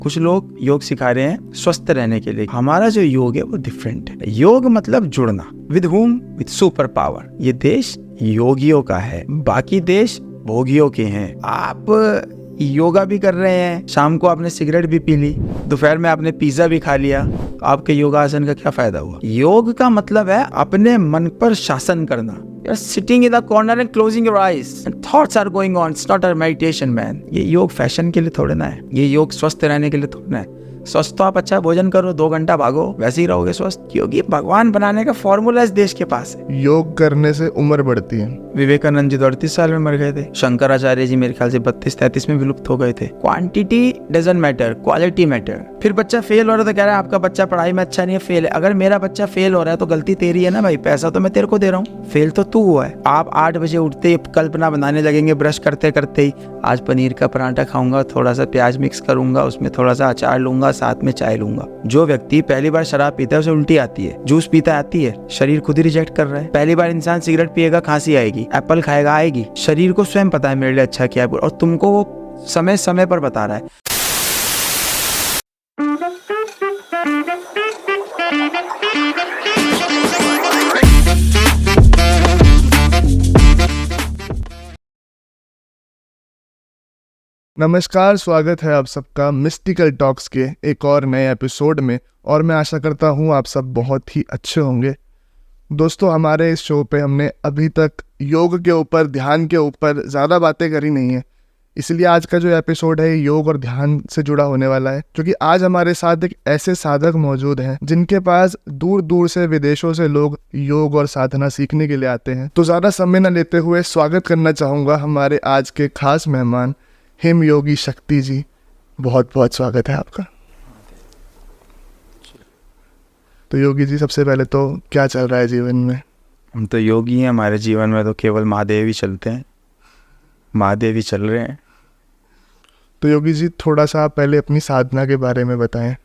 कुछ लोग योग सिखा रहे हैं स्वस्थ रहने के लिए। हमारा जो योग है वो डिफरेंट है। योग मतलब जुड़ना। With whom? With super power. ये देश योगियों का है, बाकी देश भोगियों के हैं। आप योगा भी कर रहे हैं, शाम को आपने सिगरेट भी पी ली, दोपहर में आपने पिज्जा भी खा लिया, तो आपके योगासन का क्या फायदा हुआ? योग का मतलब है अपने मन पर शासन करना। You're sitting in the corner and closing your eyes and thoughts are going on. It's not a meditation, man. ये योग फैशन के लिए थोड़े ना है, ये योग स्वस्थ रहने के लिए थोड़े ना है। स्वस्थ तो आप अच्छा भोजन करो, 2 घंटा भागो, वैसे ही रहोगे स्वस्थ। क्योंकि भगवान बनाने का फॉर्मूला इस देश के पास है। योग करने से उम्र बढ़ती है। विवेकानंद जी 38 साल में मर गए थे। शंकराचार्य जी मेरे ख्याल से 32-33 में विलुप्त हो गए थे। Quantity doesn't matter, quality matter. फिर बच्चा फेल हो रहा है तो कह रहा है आपका बच्चा पढ़ाई में अच्छा नहीं है, फेल है। अगर मेरा बच्चा फेल हो रहा है तो गलती तेरी है ना भाई, पैसा तो मैं तेरे को दे रहा हूँ, फेल तो तू हुआ है। आप 8 बजे उठते ही कल्पना बनाने लगेंगे, ब्रश करते करते ही आज पनीर का पराठा खाऊंगा, थोड़ा सा प्याज मिक्स करूंगा, उसमें थोड़ा सा अचार लूंगा, साथ में चाय लूंगा। जो व्यक्ति पहली बार शराब पीता है उसे उल्टी आती है, जूस पीता आती है, शरीर खुद ही रिजेक्ट कर रहा है। पहली बार इंसान सिगरेट पिएगा, खांसी आएगी, एप्पल खाएगा, आएगी। शरीर को स्वयं पता है मेरे लिए अच्छा क्या है, और तुमको वो समय समय पर बता रहा है। नमस्कार, स्वागत है आप सबका मिस्टिकल टॉक्स के एक और नए एपिसोड में। और मैं आशा करता हूँ आप सब बहुत ही अच्छे होंगे। दोस्तों, हमारे इस शो पे हमने अभी तक योग के ऊपर, ध्यान के ऊपर ज़्यादा बातें करी नहीं है, इसलिए आज का जो एपिसोड है योग और ध्यान से जुड़ा होने वाला है। क्योंकि आज हमारे साथ एक ऐसे साधक मौजूद हैं जिनके पास दूर दूर से, विदेशों से लोग योग और साधना सीखने के लिए आते हैं। तो ज़्यादा समय न लेते हुए स्वागत करना चाहूँगा हमारे आज के खास मेहमान हिम योगी शक्ति जी। बहुत बहुत स्वागत है आपका। तो योगी जी, सबसे पहले तो क्या चल रहा है जीवन में? हम तो योगी हैं, हमारे जीवन में तो केवल महादेव ही चलते हैं, महादेव ही चल रहे हैं। तो योगी जी, थोड़ा सा आप पहले अपनी साधना के बारे में बताएं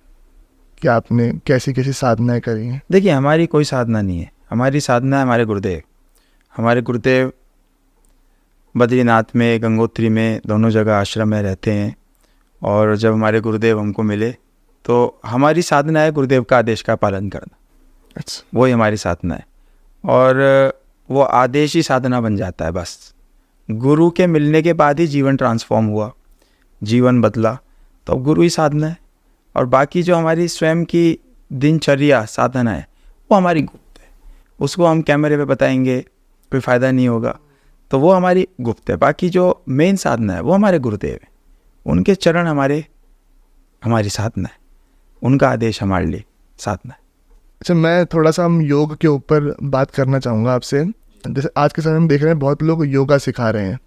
कि आपने कैसी कैसी साधनाएं करी हैं। देखिए, हमारी कोई साधना नहीं है, हमारी साधना है हमारे गुरुदेव। हमारे गुरुदेव बद्रीनाथ में, गंगोत्री में, दोनों जगह आश्रम में रहते हैं। और जब हमारे गुरुदेव हमको मिले तो हमारी साधना है गुरुदेव का आदेश का पालन करना। अच्छा, वही हमारी साधना है, और वो आदेश ही साधना बन जाता है। बस गुरु के मिलने के बाद ही जीवन ट्रांसफॉर्म हुआ, जीवन बदला, तो अब गुरु ही साधना है। और बाकी जो हमारी स्वयं की दिनचर्या साधना है वो हमारी गुप्त है, उसको हम कैमरे पे बताएंगे कोई फ़ायदा नहीं होगा, तो वो हमारी गुप्त है। बाकी जो मेन साधना है वो हमारे गुरुदेव है, उनके चरण हमारी साधना है, उनका आदेश हमारे लिए साधना है। अच्छा, मैं थोड़ा सा हम योग के ऊपर बात करना चाहूँगा आपसे। जैसे आज के समय में देख रहे हैं बहुत लोग योगा सिखा रहे हैं,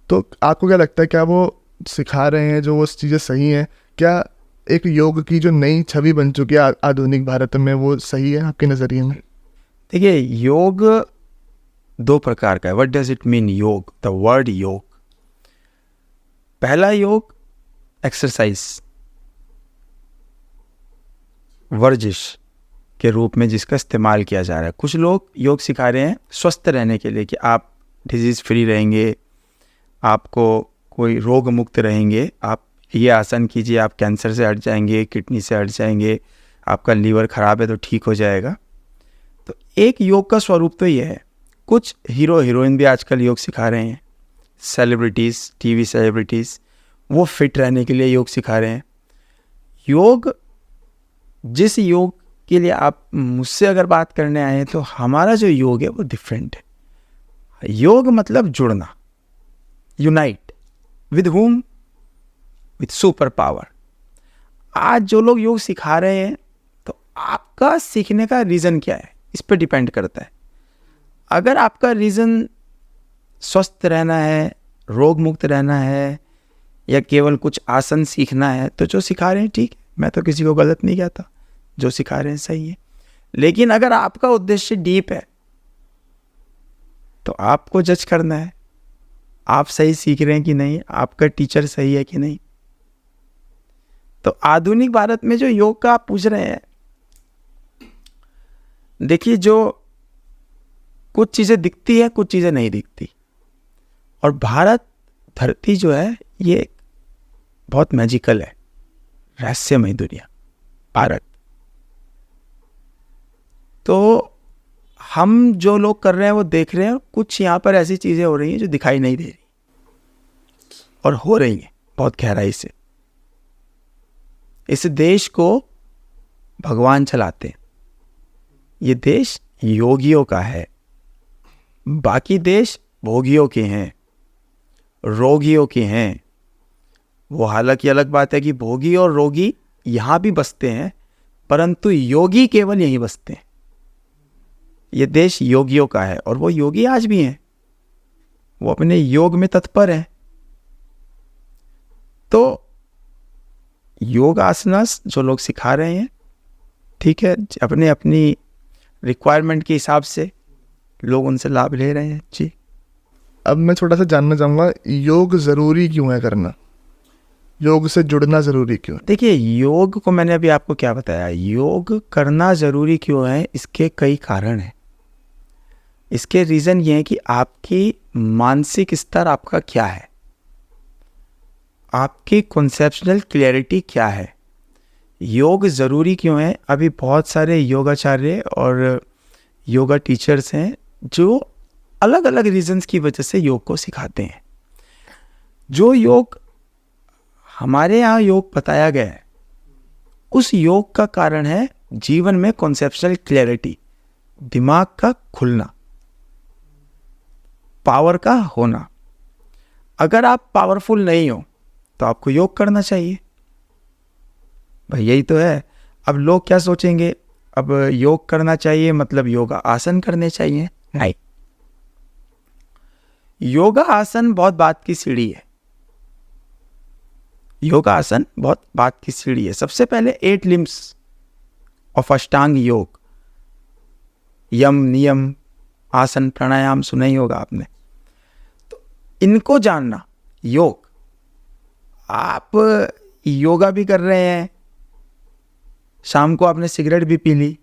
तो आपको क्या लगता है, क्या वो सिखा रहे हैं जो वो चीज़ें सही हैं? क्या एक योग की जो नई छवि बन चुकी है आधुनिक भारत में, वो सही है आपके नज़रिए में? देखिए, योग 2 प्रकार का है। व्हाट डज इट मीन योग? द वर्ड योग, पहला योग एक्सरसाइज, वर्जिश के रूप में जिसका इस्तेमाल किया जा रहा है। कुछ लोग योग सिखा रहे हैं स्वस्थ रहने के लिए कि आप डिजीज़ फ्री रहेंगे, आपको कोई रोग मुक्त रहेंगे, आप ये आसन कीजिए, आप कैंसर से हट जाएंगे, किडनी से हट जाएंगे, आपका लीवर ख़राब है तो ठीक हो जाएगा। तो एक योग का स्वरूप तो ये है। कुछ हीरो हीरोइन भी आजकल योग सिखा रहे हैं, सेलिब्रिटीज़, टीवी सेलिब्रिटीज़, वो फिट रहने के लिए योग सिखा रहे हैं। योग, जिस योग के लिए आप मुझसे अगर बात करने आए हैं, तो हमारा जो योग है वो डिफरेंट है। योग मतलब जुड़ना, unite. With whom? With super power. आज जो लोग योग सिखा रहे हैं, तो आपका सीखने का रीज़न क्या है, इस पर डिपेंड करता है। अगर आपका रीज़न स्वस्थ रहना है, रोग मुक्त रहना है, या केवल कुछ आसन सीखना है, तो जो सिखा रहे हैं ठीक है, मैं तो किसी को गलत नहीं कहता, जो सिखा रहे हैं सही है। लेकिन अगर आपका उद्देश्य डीप है तो आपको जज करना है, आप सही सीख रहे हैं कि नहीं, आपका टीचर सही है कि नहीं। तो आधुनिक भारत में जो योग का आप पूछ रहे हैं, देखिए, जो कुछ चीज़ें दिखती है, कुछ चीज़ें नहीं दिखती। और भारत धरती जो है ये बहुत मैजिकल है। रहस्यमय दुनिया भारत। तो हम जो लोग कर रहे हैं वो देख रहे हैं, कुछ यहाँ पर ऐसी चीजें हो रही हैं जो दिखाई नहीं दे रही और हो रही हैं बहुत गहराई से। इस देश को भगवान चलाते हैं, ये देश योगियों का है, बाकी देश भोगियों के हैं, रोगियों के हैं। वो हालांकि अलग बात है कि भोगी और रोगी यहाँ भी बसते हैं, परंतु योगी केवल यहीं बसते हैं। ये देश योगियों का है और वो योगी आज भी हैं, वो अपने योग में तत्पर हैं। तो योग आसनास जो लोग सिखा रहे हैं, ठीक है, अपने अपनी रिक्वायरमेंट के हिसाब से लोग उनसे लाभ ले रहे हैं जी। अब मैं थोड़ा सा जानना चाहूँगा, योग ज़रूरी क्यों है करना? योग से जुड़ना ज़रूरी क्यों है? देखिए, योग को मैंने अभी आपको क्या बताया, योग करना ज़रूरी क्यों है, इसके कई कारण हैं। इसके रीज़न ये है कि आपकी मानसिक स्तर आपका क्या है, आपकी कॉन्सेप्शनल क्लैरिटी क्या है। योग ज़रूरी क्यों है? अभी बहुत सारे योगाचार्य और योगा टीचर्स हैं जो अलग अलग रीजंस की वजह से योग को सिखाते हैं। जो योग हमारे यहाँ योग बताया गया है, उस योग का कारण है जीवन में कॉन्सेप्शनल क्लैरिटी, दिमाग का खुलना, पावर का होना। अगर आप पावरफुल नहीं हो तो आपको योग करना चाहिए भाई, यही तो है। अब लोग क्या सोचेंगे, अब योग करना चाहिए मतलब योगा आसन करने चाहिए। नहीं, योगा आसन बहुत बात की सीढ़ी है। योगा आसन बहुत बात की सीढ़ी है। सबसे पहले 8 लिम्स ऑफ अष्टांग योग, यम नियम आसन प्राणायाम सुना ही होगा आपने। तो इनको जानना योग। आप योगा भी कर रहे हैं, शाम को आपने सिगरेट भी पी ली,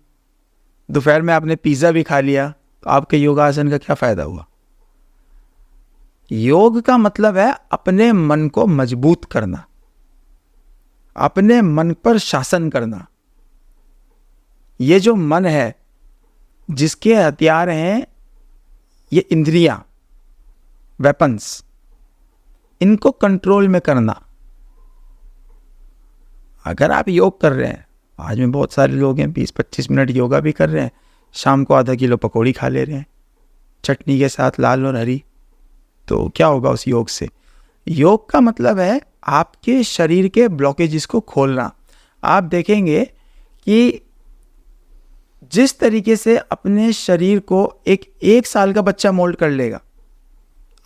दोपहर में आपने पिज़्ज़ा भी खा लिया, तो आपके योगासन का क्या फ़ायदा हुआ? योग का मतलब है अपने मन को मजबूत करना, अपने मन पर शासन करना। ये जो मन है, जिसके हथियार हैं ये इंद्रियां, वेपन्स, इनको कंट्रोल में करना। अगर आप योग कर रहे हैं, आज में बहुत सारे लोग हैं 20-25 मिनट योगा भी कर रहे हैं, शाम को आधा किलो पकौड़ी खा ले रहे हैं चटनी के साथ, लाल और हरी, तो क्या होगा उस योग से? योग का मतलब है आपके शरीर के ब्लॉकेजेस को खोलना। आप देखेंगे कि जिस तरीके से अपने शरीर को एक साल का बच्चा मोल्ड कर लेगा,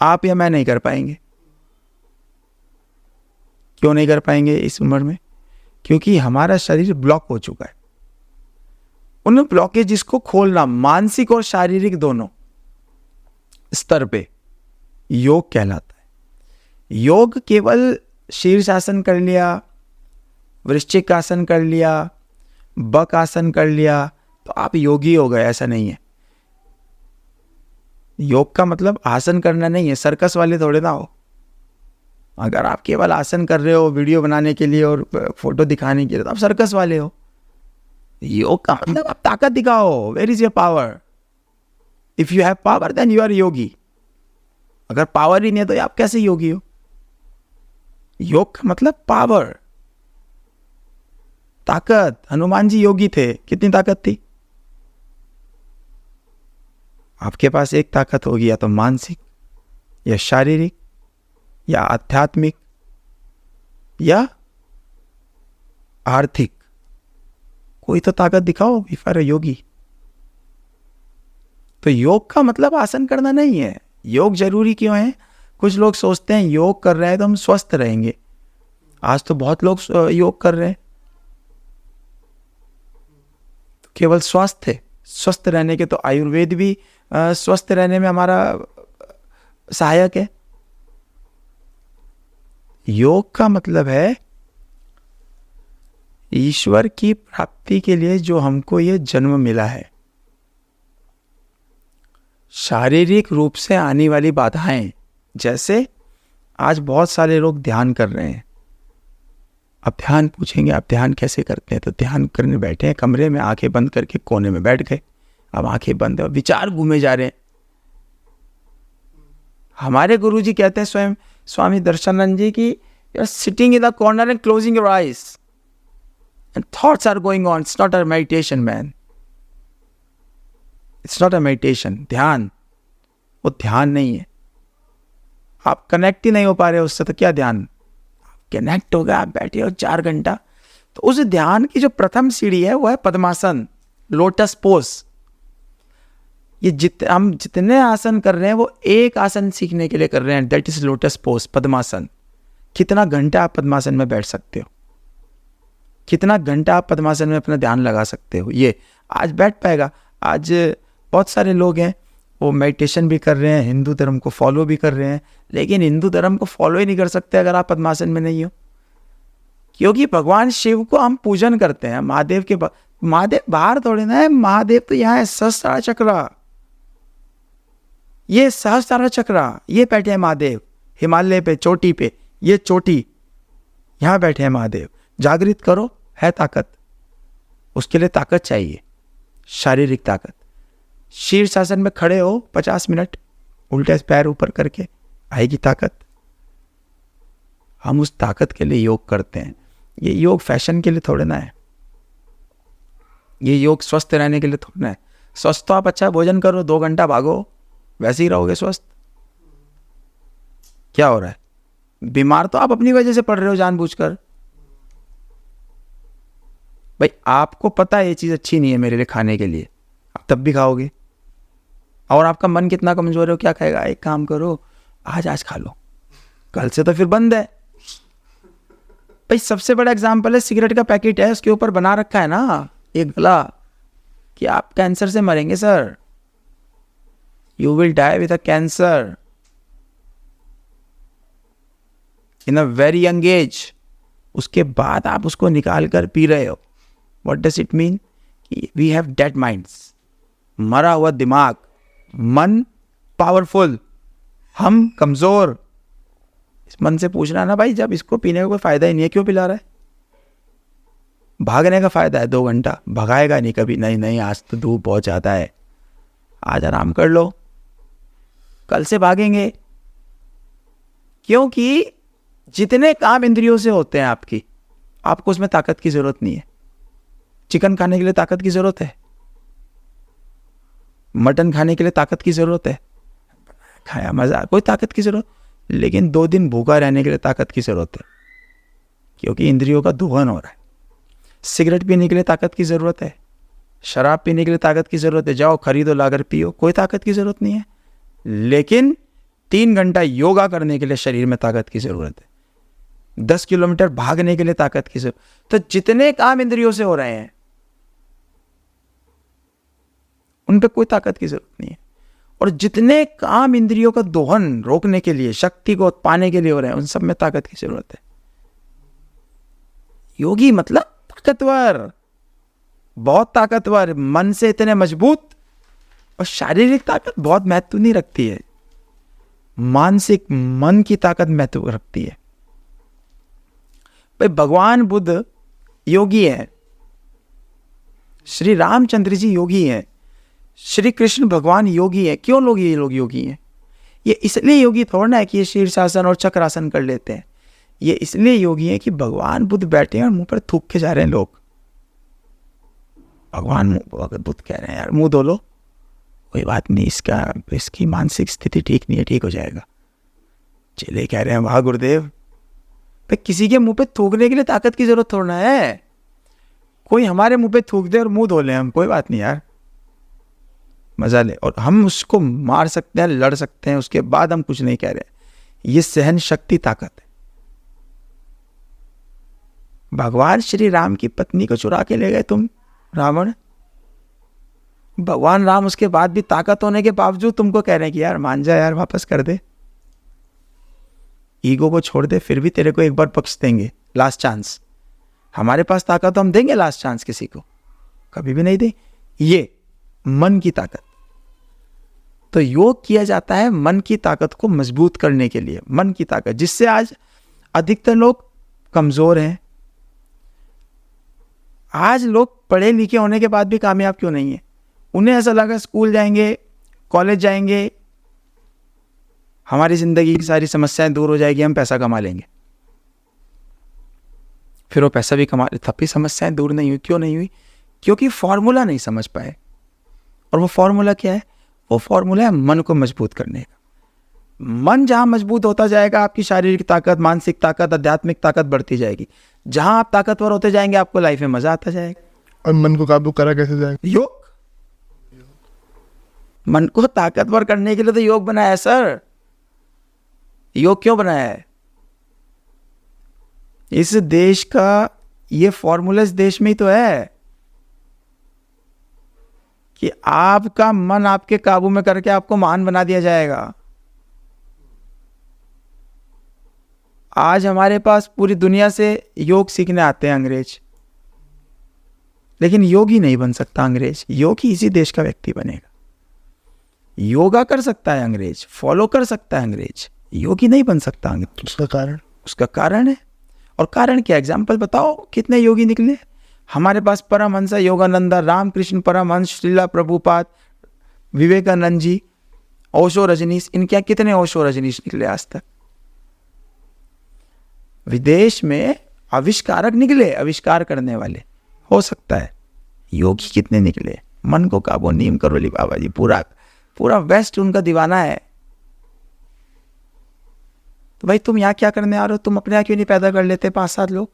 आप या मैं नहीं कर पाएंगे। क्यों नहीं कर पाएंगे इस उम्र में? क्योंकि हमारा शरीर ब्लॉक हो चुका है। उन ब्लॉकेजेस को खोलना, मानसिक और शारीरिक दोनों स्तर पे, योग कहलाता है। योग केवल शीर्षासन कर लिया, वृश्चिक आसन कर लिया, बक आसन कर लिया तो आप योगी हो गए, ऐसा नहीं है। योग का मतलब आसन करना नहीं है, सर्कस वाले थोड़े ना हो। अगर आप केवल आसन कर रहे हो वीडियो बनाने के लिए और फोटो दिखाने के लिए, तो आप सर्कस वाले हो। योग का मतलब आप ताकत दिखाओ। Where is your power? If you have power then you are yogi. अगर पावर ही नहीं है तो आप कैसे योगी हो? योग का मतलब पावर, ताकत। हनुमान जी योगी थे, कितनी ताकत थी? आपके पास एक ताकत होगी, या तो मानसिक या शारीरिक या आध्यात्मिक या आर्थिक। कोई तो ताकत दिखाओ इफ आर योगी। तो योग का मतलब आसन करना नहीं है। योग जरूरी क्यों है? कुछ लोग सोचते हैं योग कर रहे हैं तो हम स्वस्थ रहेंगे। आज तो बहुत लोग योग कर रहे हैं, तो केवल स्वस्थ रहने के, तो आयुर्वेद भी स्वस्थ रहने में हमारा सहायक है। योग का मतलब है ईश्वर की प्राप्ति के लिए जो हमको ये जन्म मिला है। शारीरिक रूप से आने वाली बाधाएं, जैसे आज बहुत सारे लोग ध्यान कर रहे हैं, अब ध्यान पूछेंगे आप ध्यान कैसे करते हैं, तो ध्यान करने बैठे हैं कमरे में, आंखें बंद करके कोने में बैठ गए। अब आंखें बंद है, विचार घूमे जा रहे हैं। हमारे गुरुजी कहते हैं स्वयं स्वामी दर्शनानंद जी की, you are sitting in the corner and closing your eyes and thoughts are going on. It's not a meditation man, it's not a meditation. ध्यान वो ध्यान नहीं है। आप कनेक्ट ही नहीं हो पा रहे उससे, तो क्या ध्यान? कनेक्ट हो गया, आप बैठे हो 4 घंटा। तो उस ध्यान की जो प्रथम सीढ़ी है वो है पद्मासन, लोटस पोज। ये हम जितने आसन कर रहे हैं वो एक आसन सीखने के लिए कर रहे हैं, दैट इज लोटस पोज, पद्मासन। कितना घंटा आप पद्मासन में बैठ सकते हो, कितना घंटा आप पद्मासन में अपना ध्यान लगा सकते हो, ये आज बैठ पाएगा। आज बहुत सारे लोग हैं वो मेडिटेशन भी कर रहे हैं, हिंदू धर्म को फॉलो भी कर रहे हैं, लेकिन हिंदू धर्म को फॉलो ही नहीं कर सकते अगर आप पद्मासन में नहीं हो। क्योंकि भगवान शिव को हम पूजन करते हैं, महादेव के महादेव बाहर थोड़े ना है, महादेव तो यहाँ है सहस्त्रार चक्र, ये सहस्त्रार चक्र, ये बैठे हैं महादेव हिमालय पे चोटी पे, ये चोटी यहाँ बैठे हैं महादेव। जागृत करो, है ताकत, उसके लिए ताकत चाहिए, शारीरिक ताकत। शीर्षासन में खड़े हो 50 मिनट उल्टे पैर ऊपर करके, आएगी ताकत। हम उस ताकत के लिए योग करते हैं। ये योग फैशन के लिए थोड़े ना है, ये योग स्वस्थ रहने के लिए थोड़ा ना है। स्वस्थ तो आप अच्छा भोजन करो, 2 घंटा भागो, वैसे ही रहोगे स्वस्थ। क्या हो रहा है? बीमार तो आप अपनी वजह से पड़ रहे हो जानबूझकर। भाई आपको पता है ये चीज अच्छी नहीं है मेरे लिए खाने के लिए, आप तब भी खाओगे। और आपका मन कितना कमजोर है, क्या खाएगा? एक काम करो, आज खा लो, कल से तो फिर बंद है। भाई सबसे बड़ा एग्जाम्पल है, सिगरेट का पैकेट है, उसके ऊपर बना रखा है ना एक गला कि आप कैंसर से मरेंगे sir, you will die with a cancer in a very young age. उसके बाद आप उसको निकाल कर पी रहे हो। What does it mean? We have dead minds, मरा हुआ दिमाग, मन पावरफुल, हम कमजोर। इस मन से पूछना ना भाई, जब इसको पीने का कोई फायदा ही नहीं है क्यों पिला रहा है? भागने का फायदा है 2 घंटा, भगाएगा नहीं कभी, नहीं आज तो धूप बहुत ज्यादा है, आज आराम कर लो, कल से भागेंगे। क्योंकि जितने काम इंद्रियों से होते हैं आपकी, आपको उसमें ताकत की जरूरत नहीं है। चिकन खाने के लिए ताकत की जरूरत है, मटन खाने के लिए ताकत की जरूरत है, खाया मजा, कोई ताकत की जरूरत। लेकिन 2 दिन भूखा रहने के लिए ताकत की जरूरत है, क्योंकि इंद्रियों का दोहन हो रहा है। सिगरेट पीने के लिए ताकत की जरूरत है, शराब पीने के लिए ताकत की जरूरत है, जाओ खरीदो लाकर पियो, कोई ताकत की जरूरत नहीं है। लेकिन 3 घंटा योगा करने के लिए शरीर में ताकत की जरूरत है, 10 किलोमीटर भागने के लिए ताकत की जरूरत। तो जितने काम इंद्रियों से हो रहे हैं उन पे कोई ताकत की जरूरत नहीं है। और जितने काम इंद्रियों का दोहन रोकने के लिए, शक्ति को पाने के लिए हो रहे हैं, उन सब में ताकत की जरूरत है। योगी मतलब ताकतवर, बहुत ताकतवर, मन से इतने मजबूत। और शारीरिक ताकत बहुत महत्व नहीं रखती है, मानसिक मन की ताकत महत्व रखती है। भाई भगवान बुद्ध योगी हैं, श्री रामचंद्र जी योगी हैं, श्री कृष्ण भगवान योगी है। क्यों लोग ये लोग योगी हैं? ये इसलिए योगी थोड़ा ना है कि ये शीर्षासन और चक्रासन कर लेते हैं, ये इसलिए योगी है कि भगवान बुद्ध बैठे हैं और मुंह पर थूक के जा रहे हैं लोग। भगवान बुद्ध कह रहे हैं यार मुंह धो लो, कोई बात नहीं, इसकी मानसिक स्थिति ठीक नहीं है, ठीक हो जाएगा। चेले कह रहे हैं वाह गुरुदेव। भाई किसी के मुंह पे थूकने के लिए ताकत की जरूरत थोड़ा है, कोई हमारे मुंह पे थूक दे और मुंह धो ले हम, कोई बात नहीं यार, मजा ले। और हम उसको मार सकते हैं, लड़ सकते हैं, उसके बाद हम कुछ नहीं कह रहे। ये सहन शक्ति ताकत है। भगवान श्री राम की पत्नी को चुरा के ले गए तुम रावण, भगवान राम उसके बाद भी ताकत होने के बावजूद तुमको कह रहे हैं कि यार मान जा यार, वापस कर दे, ईगो को छोड़ दे, फिर भी तेरे को एक बार बख्श देंगे, लास्ट चांस। हमारे पास ताकत तो हम देंगे लास्ट चांस, किसी को कभी भी नहीं दे। ये मन की ताकत। तो योग किया जाता है मन की ताकत को मजबूत करने के लिए, मन की ताकत, जिससे आज अधिकतर लोग कमजोर हैं, आज लोग पढ़े लिखे होने के बाद भी कामयाब क्यों नहीं है? उन्हें ऐसा लगा स्कूल जाएंगे, कॉलेज जाएंगे, हमारी ज़िंदगी की सारी समस्याएं दूर हो जाएगी, हम पैसा कमा लेंगे। फिर वो पैसा भी कमा, तब भी समस्याएं दूर नहीं हुई। क्यों नहीं हुई? क्योंकि फॉर्मूला नहीं समझ पाए। और वो फॉर्मूला क्या है? वो फॉर्मूला है मन को मजबूत करने का। मन जहाँ मजबूत होता जाएगा, आपकी शारीरिक ताकत, मानसिक ताकत, आध्यात्मिक ताकत बढ़ती जाएगी। जहाँ आप ताकतवर होते जाएंगे, आपको लाइफ में मजा आता जाएगा। और मन को काबू करा कैसे जाएगा? योग। मन को ताकतवर करने के लिए तो योग बनाया है सर। योग क्यों बनाया है? इस देश का ये फॉर्मूला इस देश में ही तो है कि आपका मन आपके काबू में करके आपको महान बना दिया जाएगा। आज हमारे पास पूरी दुनिया से योग सीखने आते हैं अंग्रेज, लेकिन योगी नहीं बन सकता अंग्रेज। योगी इसी देश का व्यक्ति बनेगा। योगा कर सकता है अंग्रेज, फॉलो कर सकता है अंग्रेज, योगी नहीं बन सकता अंग्रेज। उसका कारण? उसका कारण है। और कारण क्या? एग्जाम्पल बताओ, कितने योगी निकले हमारे पास? परमहंस योगानंदा, रामकृष्ण परमहंस, श्रीला प्रभुपाद, विवेकानंद जी, ओशो रजनीश, इनके कितने ओशो रजनीश निकले आज तक? विदेश में आविष्कारक निकले, आविष्कार करने वाले। हो सकता है योगी कितने निकले? मन को काबू, नीम करोली बाबा जी, पूरा वेस्ट उनका दीवाना है। तो भाई तुम यहाँ क्या करने आ रहे हो? तुम अपने यहाँ क्यों नहीं पैदा कर लेते? 5-7 लोग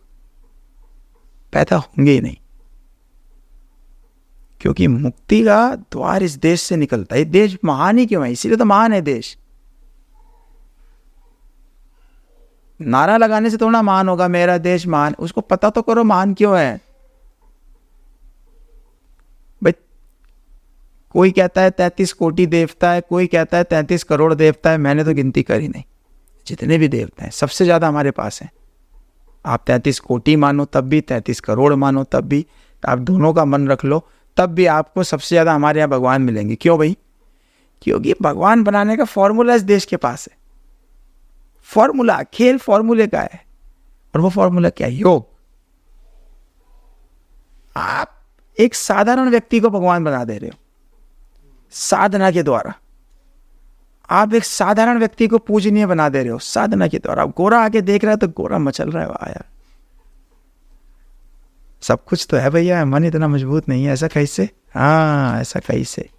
पैदा होंगे ही नहीं, क्योंकि मुक्ति का द्वार इस देश से निकलता है। देश महान ही क्यों है? इसीलिए तो महान है देश। नारा लगाने से थोड़ा महान होगा मेरा देश महान। उसको पता तो करो महान क्यों है। भाई कोई कहता है 33 कोटि देवता है, कोई कहता है 33 करोड़ देवता है। मैंने तो गिनती करी नहीं, जितने भी देवता हैं सबसे ज्यादा हमारे पास हैं। आप 33 कोटि मानो तब भी, 33 करोड़ मानो तब भी, आप दोनों का मन रख लो तब भी आपको सबसे ज्यादा हमारे यहाँ भगवान मिलेंगे। क्यों भाई? क्योंकि भगवान बनाने का फॉर्मूला इस देश के पास है। फॉर्मूला, खेल फॉर्मूले का है। और वो फॉर्मूला क्या है? योग। आप एक साधारण व्यक्ति को भगवान बना दे रहे हो साधना के द्वारा। आप एक साधारण व्यक्ति को पूजनीय बना दे रहे हो साधना के द्वारा। गोरा आके देख रहा है तो गोरा मचल रहा है, वाह यार सब कुछ तो है भैया, मन इतना मजबूत नहीं है। ऐसा कैसे? हाँ, ऐसा कैसे?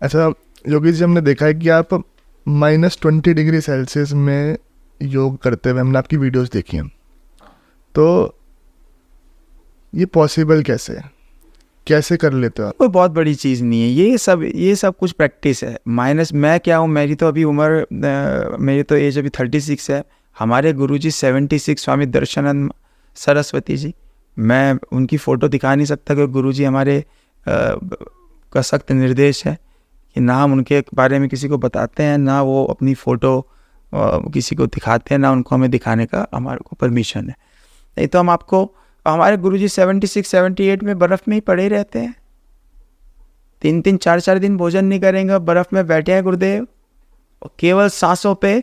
अच्छा योगी जी, हमने देखा है कि आप -20 डिग्री सेल्सियस में योग करते हुए हमने आपकी वीडियोस देखी हैं। तो ये पॉसिबल कैसे है? कैसे कर लेते हो आप? कोई बहुत बड़ी चीज़ नहीं है ये सब कुछ प्रैक्टिस है। मैं क्या हूँ, मेरी तो अभी उम्र, मेरी तो एज अभी 36 है। हमारे गुरुजी 76 स्वामी दर्शनानंद सरस्वती जी, मैं उनकी फ़ोटो दिखा नहीं सकता क्योंकि गुरुजी हमारे का सख्त निर्देश है कि ना हम उनके बारे में किसी को बताते हैं, ना वो अपनी फ़ोटो किसी को दिखाते हैं, ना उनको हमें दिखाने का हमारे को परमिशन है। नहीं तो हम आपको, हमारे गुरुजी 76-78 में बर्फ़ में ही पड़े रहते हैं। 3-3, 4-4 दिन भोजन नहीं करेंगे, बर्फ़ में बैठे हैं गुरुदेव, और केवल सांसों पे।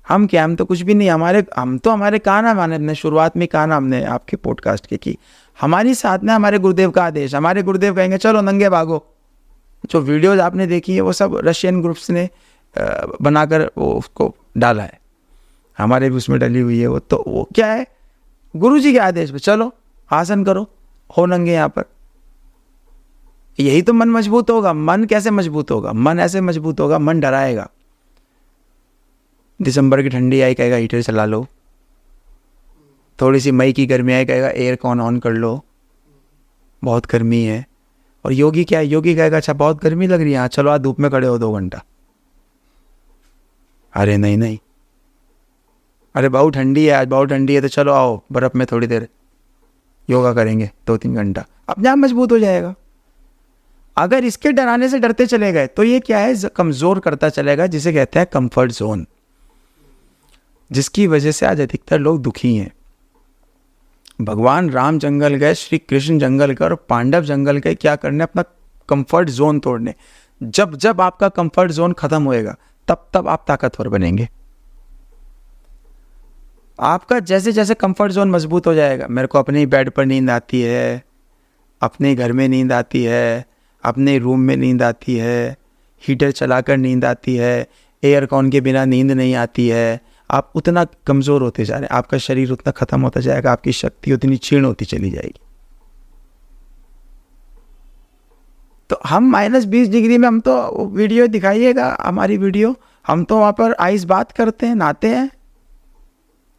हम क्या, हम तो कुछ भी नहीं। हमारे कहा ना, हमने शुरुआत में कहा ना, हमने आपके पॉडकास्ट के कि हमारी साधना हमारे गुरुदेव का आदेश। हमारे गुरुदेव कहेंगे चलो नंगे भागो। जो वीडियोज आपने देखी है वो सब रशियन ग्रुप्स ने बनाकर वो उसको डाला है, हमारे भी उसमें डली हुई है वो। तो वो क्या है, गुरुजी के आदेश पे चलो आसन करो, हो नंगे यहाँ पर। यही तो मन मजबूत होगा। मन कैसे मजबूत होगा? मन ऐसे मजबूत होगा, मन डराएगा। दिसंबर की ठंडी आई, कहेगा हीटर चला लो। थोड़ी सी मई की गर्मी आई, कहेगा एयर कॉन ऑन कर लो, बहुत गर्मी है। और योगी क्या है, योगी कहेगा अच्छा बहुत गर्मी लग रही है, चलो आज धूप में खड़े हो 2 घंटा। अरे नहीं, अरे बहुत ठंडी है आज, बहुत ठंडी है, तो चलो आओ बर्फ़ में थोड़ी देर योगा करेंगे 2-3 घंटा। अपने आप मजबूत हो जाएगा। अगर इसके डराने से डरते चले गए तो ये क्या है, कमज़ोर करता चलेगा, जिसे कहते हैं कंफर्ट जोन, जिसकी वजह से आज अधिकतर लोग दुखी हैं। भगवान राम जंगल गए, श्री कृष्ण जंगल गए, और पांडव जंगल गए क्या करने? अपना कंफर्ट जोन तोड़ने। जब आपका कंफर्ट जोन खत्म होएगा तब आप ताकतवर बनेंगे। आपका जैसे जैसे कंफर्ट जोन मजबूत हो जाएगा, मेरे को अपने ही बेड पर नींद आती है, अपने घर में नींद आती है, अपने रूम में नींद आती है, हीटर चलाकर नींद आती है, एयर कॉन के बिना नींद नहीं आती है, आप उतना कमज़ोर होते जा रहे हैं, आपका शरीर उतना ख़त्म होता जाएगा, आपकी शक्ति उतनी क्षीण होती चली जाएगी। तो हम -20 डिग्री में, हम तो वीडियो दिखाइएगा हमारी वीडियो, हम तो वहाँ पर आइस बात करते हैं, नहाते हैं।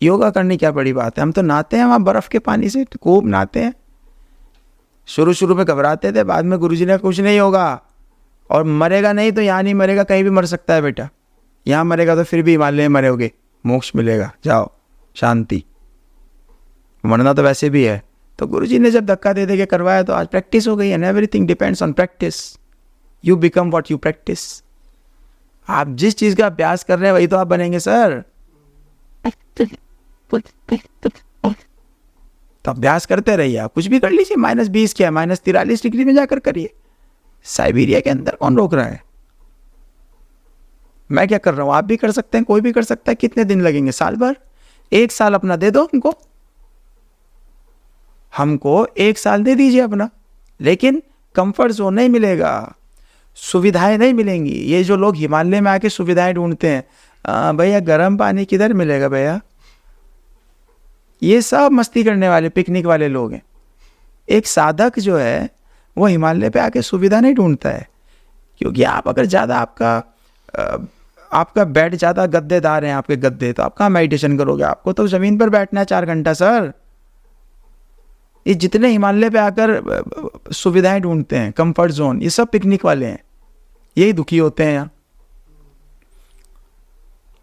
योगा करनी क्या बड़ी बात है, हम तो नहाते हैं वहाँ बर्फ़ के पानी से, खूब नहाते हैं। शुरू में घबराते थे, बाद में गुरुजी ने कुछ नहीं होगा, और मरेगा नहीं तो यहाँ नहीं मरेगा, कहीं भी मर सकता है बेटा। यहाँ मरेगा तो फिर भी हिमालय में मरोगे, मोक्ष मिलेगा, जाओ शांति। मरना तो वैसे भी है। तो गुरुजी ने जब धक्का दे के करवाया तो आज प्रैक्टिस हो गई है। Everything depends on practice. You become what you practice. आप जिस चीज़ का अभ्यास कर रहे हैं वही तो आप बनेंगे सर। तो अभ्यास करते रहिए, आप कुछ भी कर लीजिए। -20 क्या है, -43 डिग्री में जाकर करिए। साइबेरिया के अंदर कौन रोक रहा है? मैं क्या कर रहा हूँ, आप भी कर सकते हैं, कोई भी कर सकता है। कितने दिन लगेंगे? साल भर? 1 साल अपना दे दो हमको 1 साल दे दीजिए अपना, लेकिन कंफर्ट जोन नहीं मिलेगा, सुविधाएं नहीं मिलेंगी। ये जो लोग हिमालय में आके सुविधाएं ढूंढते हैं, भैया गर्म पानी किधर मिलेगा भैया? ये सब मस्ती करने वाले, पिकनिक वाले लोग हैं। एक साधक जो है वो हिमालय पे आके सुविधा नहीं ढूंढता है, क्योंकि आप अगर ज़्यादा आपका बेड ज़्यादा गद्देदार हैं, आपके गद्दे, तो आप कहाँ मेडिटेशन करोगे? आपको तो ज़मीन पर बैठना है 4 घंटा सर। ये जितने हिमालय पे आकर सुविधाएं ढूंढते हैं, कंफर्ट जोन, ये सब पिकनिक वाले हैं, यही दुखी होते हैं। यहाँ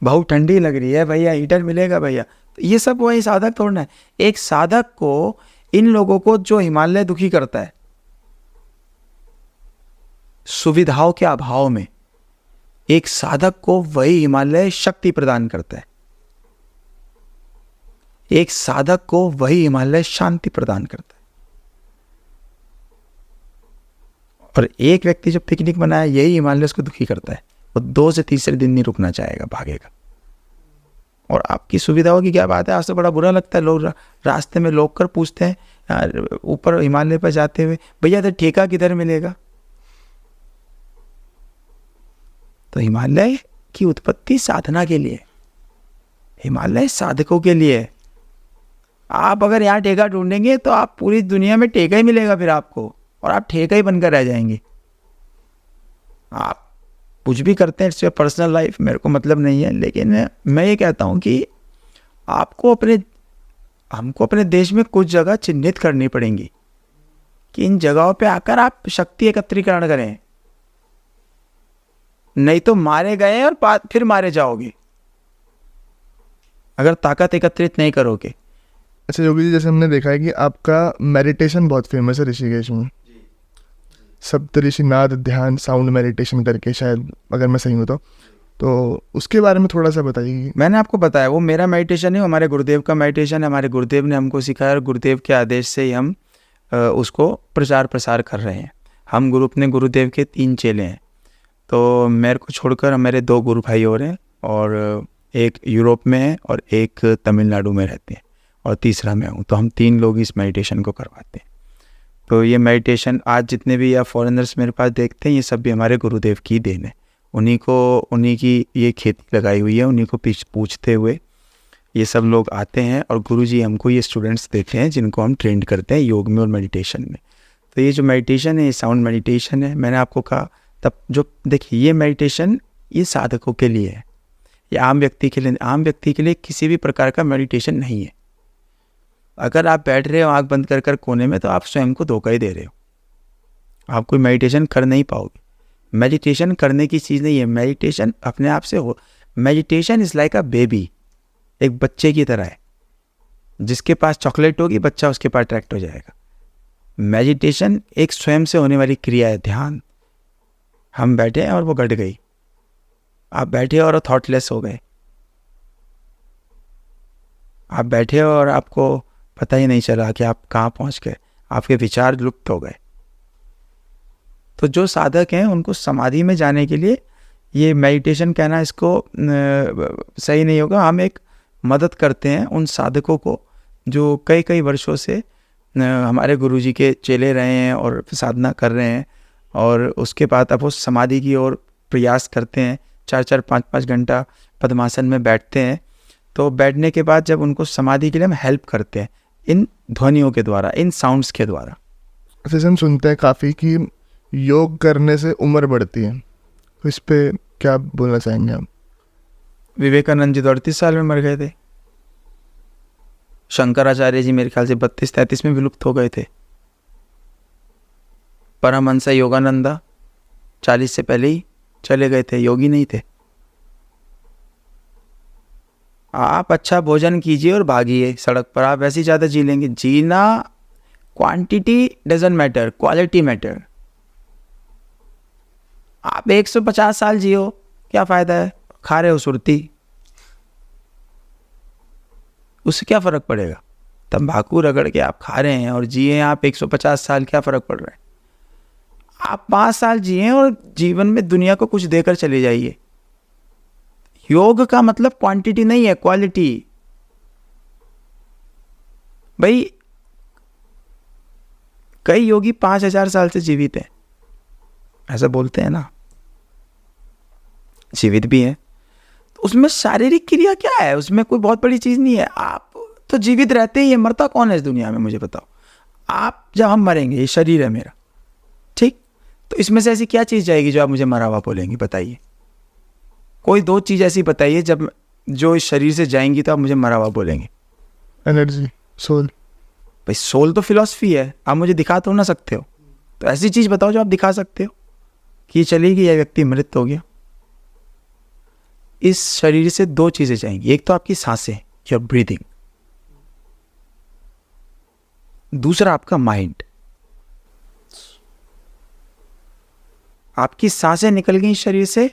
बहुत ठंडी लग रही है भैया, हीटर मिलेगा भैया, तो ये सब वही साधक थोड़ना है। एक साधक को, इन लोगों को जो हिमालय दुखी करता है सुविधाओं के अभाव में, एक साधक को वही हिमालय शक्ति प्रदान करता है। एक साधक को वही हिमालय शांति प्रदान करता है। और एक व्यक्ति जो पिकनिक बनाया, यही हिमालय उसको दुखी करता है। वो 2 से तीसरे दिन नहीं रुकना चाहेगा, भागेगा। और आपकी सुविधाओं की क्या बात है? आज तो बड़ा बुरा लगता है, लोग रास्ते में लोग कर पूछते हैं यार, ऊपर हिमालय पर जाते हुए, भैया तो ठेका किधर मिलेगा? तो हिमालय की उत्पत्ति साधना के लिए, हिमालय साधकों के लिए। आप अगर यहाँ ठेका ढूंढेंगे तो आप पूरी दुनिया में ठेका ही मिलेगा फिर आपको, और आप ठेका ही बनकर रह जाएंगे। आप कुछ भी करते हैं, इट्स योर पर्सनल लाइफ, मेरे को मतलब नहीं है। लेकिन मैं ये कहता हूँ कि हमको अपने देश में कुछ जगह चिन्हित करनी पड़ेंगी कि इन जगहों पे आकर आप शक्ति एकत्रीकरण करें, नहीं तो मारे गए और फिर मारे जाओगे अगर ताकत एकत्रित नहीं करोगे। अच्छा योगी जी, जैसे हमने देखा है कि आपका मेडिटेशन बहुत फेमस है ऋषिकेश में, सप्तऋषिनाद ध्यान साउंड मेडिटेशन करके, शायद अगर मैं सही हूँ तो उसके बारे में थोड़ा सा बताइए। मैंने आपको बताया वो मेरा मेडिटेशन है, हमारे गुरुदेव का मेडिटेशन है। हमारे गुरुदेव ने हमको सिखाया और गुरुदेव के आदेश से ही हम उसको प्रचार प्रसार कर रहे हैं। हम अपने गुरुदेव के 3 चेले हैं। तो मेरे को छोड़कर मेरे 2 गुरु भाई और हैं, और एक यूरोप में है और एक तमिलनाडु में रहते हैं, और तीसरा मैं हूँ। तो हम 3 लोग इस मेडिटेशन को करवाते हैं। तो ये मेडिटेशन आज जितने भी या फॉरेनर्स मेरे पास देखते हैं, ये सब भी हमारे गुरुदेव की देन है। उन्हीं की ये खेती लगाई हुई है, उन्हीं को पूछते हुए ये सब लोग आते हैं, और गुरुजी हमको ये स्टूडेंट्स देते हैं जिनको हम ट्रेंड करते हैं योग में और मेडिटेशन में। तो ये जो मेडिटेशन है, ये साउंड मेडिटेशन है। मैंने आपको कहा तब, जो देखिए ये मेडिटेशन ये साधकों के लिए है, ये आम व्यक्ति के लिए किसी भी प्रकार का मेडिटेशन नहीं है। अगर आप बैठ रहे हो आंख बंद कर कोने में, तो आप स्वयं को धोखा ही दे रहे हो, आप कोई मेडिटेशन कर नहीं पाओगे। मेडिटेशन करने की चीज़ नहीं है, मेडिटेशन अपने आप से हो। Meditation is like a baby, एक बच्चे की तरह है। जिसके पास चॉकलेट होगी, बच्चा उसके पास अट्रैक्ट हो जाएगा। मेडिटेशन एक स्वयं से होने वाली क्रिया है, ध्यान। हम बैठे हैं और वो घट गई, आप बैठे और थॉटलेस हो गए, आप बैठे और आपको पता ही नहीं चला कि आप कहाँ पहुँच गए, आपके विचार लुप्त हो गए। तो जो साधक हैं उनको समाधि में जाने के लिए ये मेडिटेशन कहना इसको सही नहीं होगा। हम एक मदद करते हैं उन साधकों को जो कई कई वर्षों से हमारे गुरुजी के चेले रहे हैं और साधना कर रहे हैं, और उसके बाद अब वो समाधि की ओर प्रयास करते हैं, 4-4, 5-5 घंटा पद्मासन में बैठते हैं। तो बैठने के बाद जब उनको समाधि के लिए हम हेल्प करते हैं इन ध्वनियों के द्वारा, इन साउंड्स के द्वारा। जैसे हम सुनते हैं काफ़ी कि योग करने से उम्र बढ़ती है, तो इस पे क्या बोलना चाहेंगे आप? विवेकानंद जी तो 38 साल में मर गए थे। शंकराचार्य जी मेरे ख्याल से 32-33 में विलुप्त हो गए थे। परमहंस योगानंदा 40 से पहले ही चले गए थे, योगी नहीं थे। आप अच्छा भोजन कीजिए और भागिए सड़क पर, आप ऐसे ज़्यादा जी लेंगे। जीना, quantity doesn't matter, quality matter. आप 150 साल जियो, क्या फ़ायदा है? खा रहे हो सुरती, उससे क्या फ़र्क पड़ेगा? तंबाकू रगड़ के आप खा रहे हैं और जिए आप 150 साल, क्या फ़र्क पड़ रहा है? आप 5 साल जिए और जीवन में दुनिया को कुछ देकर चले जाइए। योग का मतलब क्वांटिटी नहीं है, क्वालिटी। भाई कई योगी 5000 साल से जीवित हैं, ऐसा बोलते हैं ना, जीवित भी है। तो उसमें शारीरिक क्रिया क्या है? उसमें कोई बहुत बड़ी चीज नहीं है। आप तो जीवित रहते ही है, मरता कौन है इस दुनिया में? मुझे बताओ। आप, जब हम मरेंगे, ये शरीर है मेरा, ठीक, तो इसमें से ऐसी क्या चीज जाएगी जो आप मुझे मरा हुआ बोलेंगे? बताइए, कोई 2 चीज ऐसी बताइए जब जो इस शरीर से जाएंगी तो आप मुझे मरा हुआ बोलेंगे। Energy, soul. भाई सोल तो फिलॉसफी है, आप मुझे दिखा तो ना सकते हो। तो ऐसी चीज बताओ जो आप दिखा सकते हो कि ये चली गई, यह व्यक्ति मृत हो गया। इस शरीर से 2 चीजें जाएंगी, एक तो आपकी सांसें, योर ब्रीदिंग, दूसरा आपका माइंड। आपकी सांसें निकल गई शरीर से,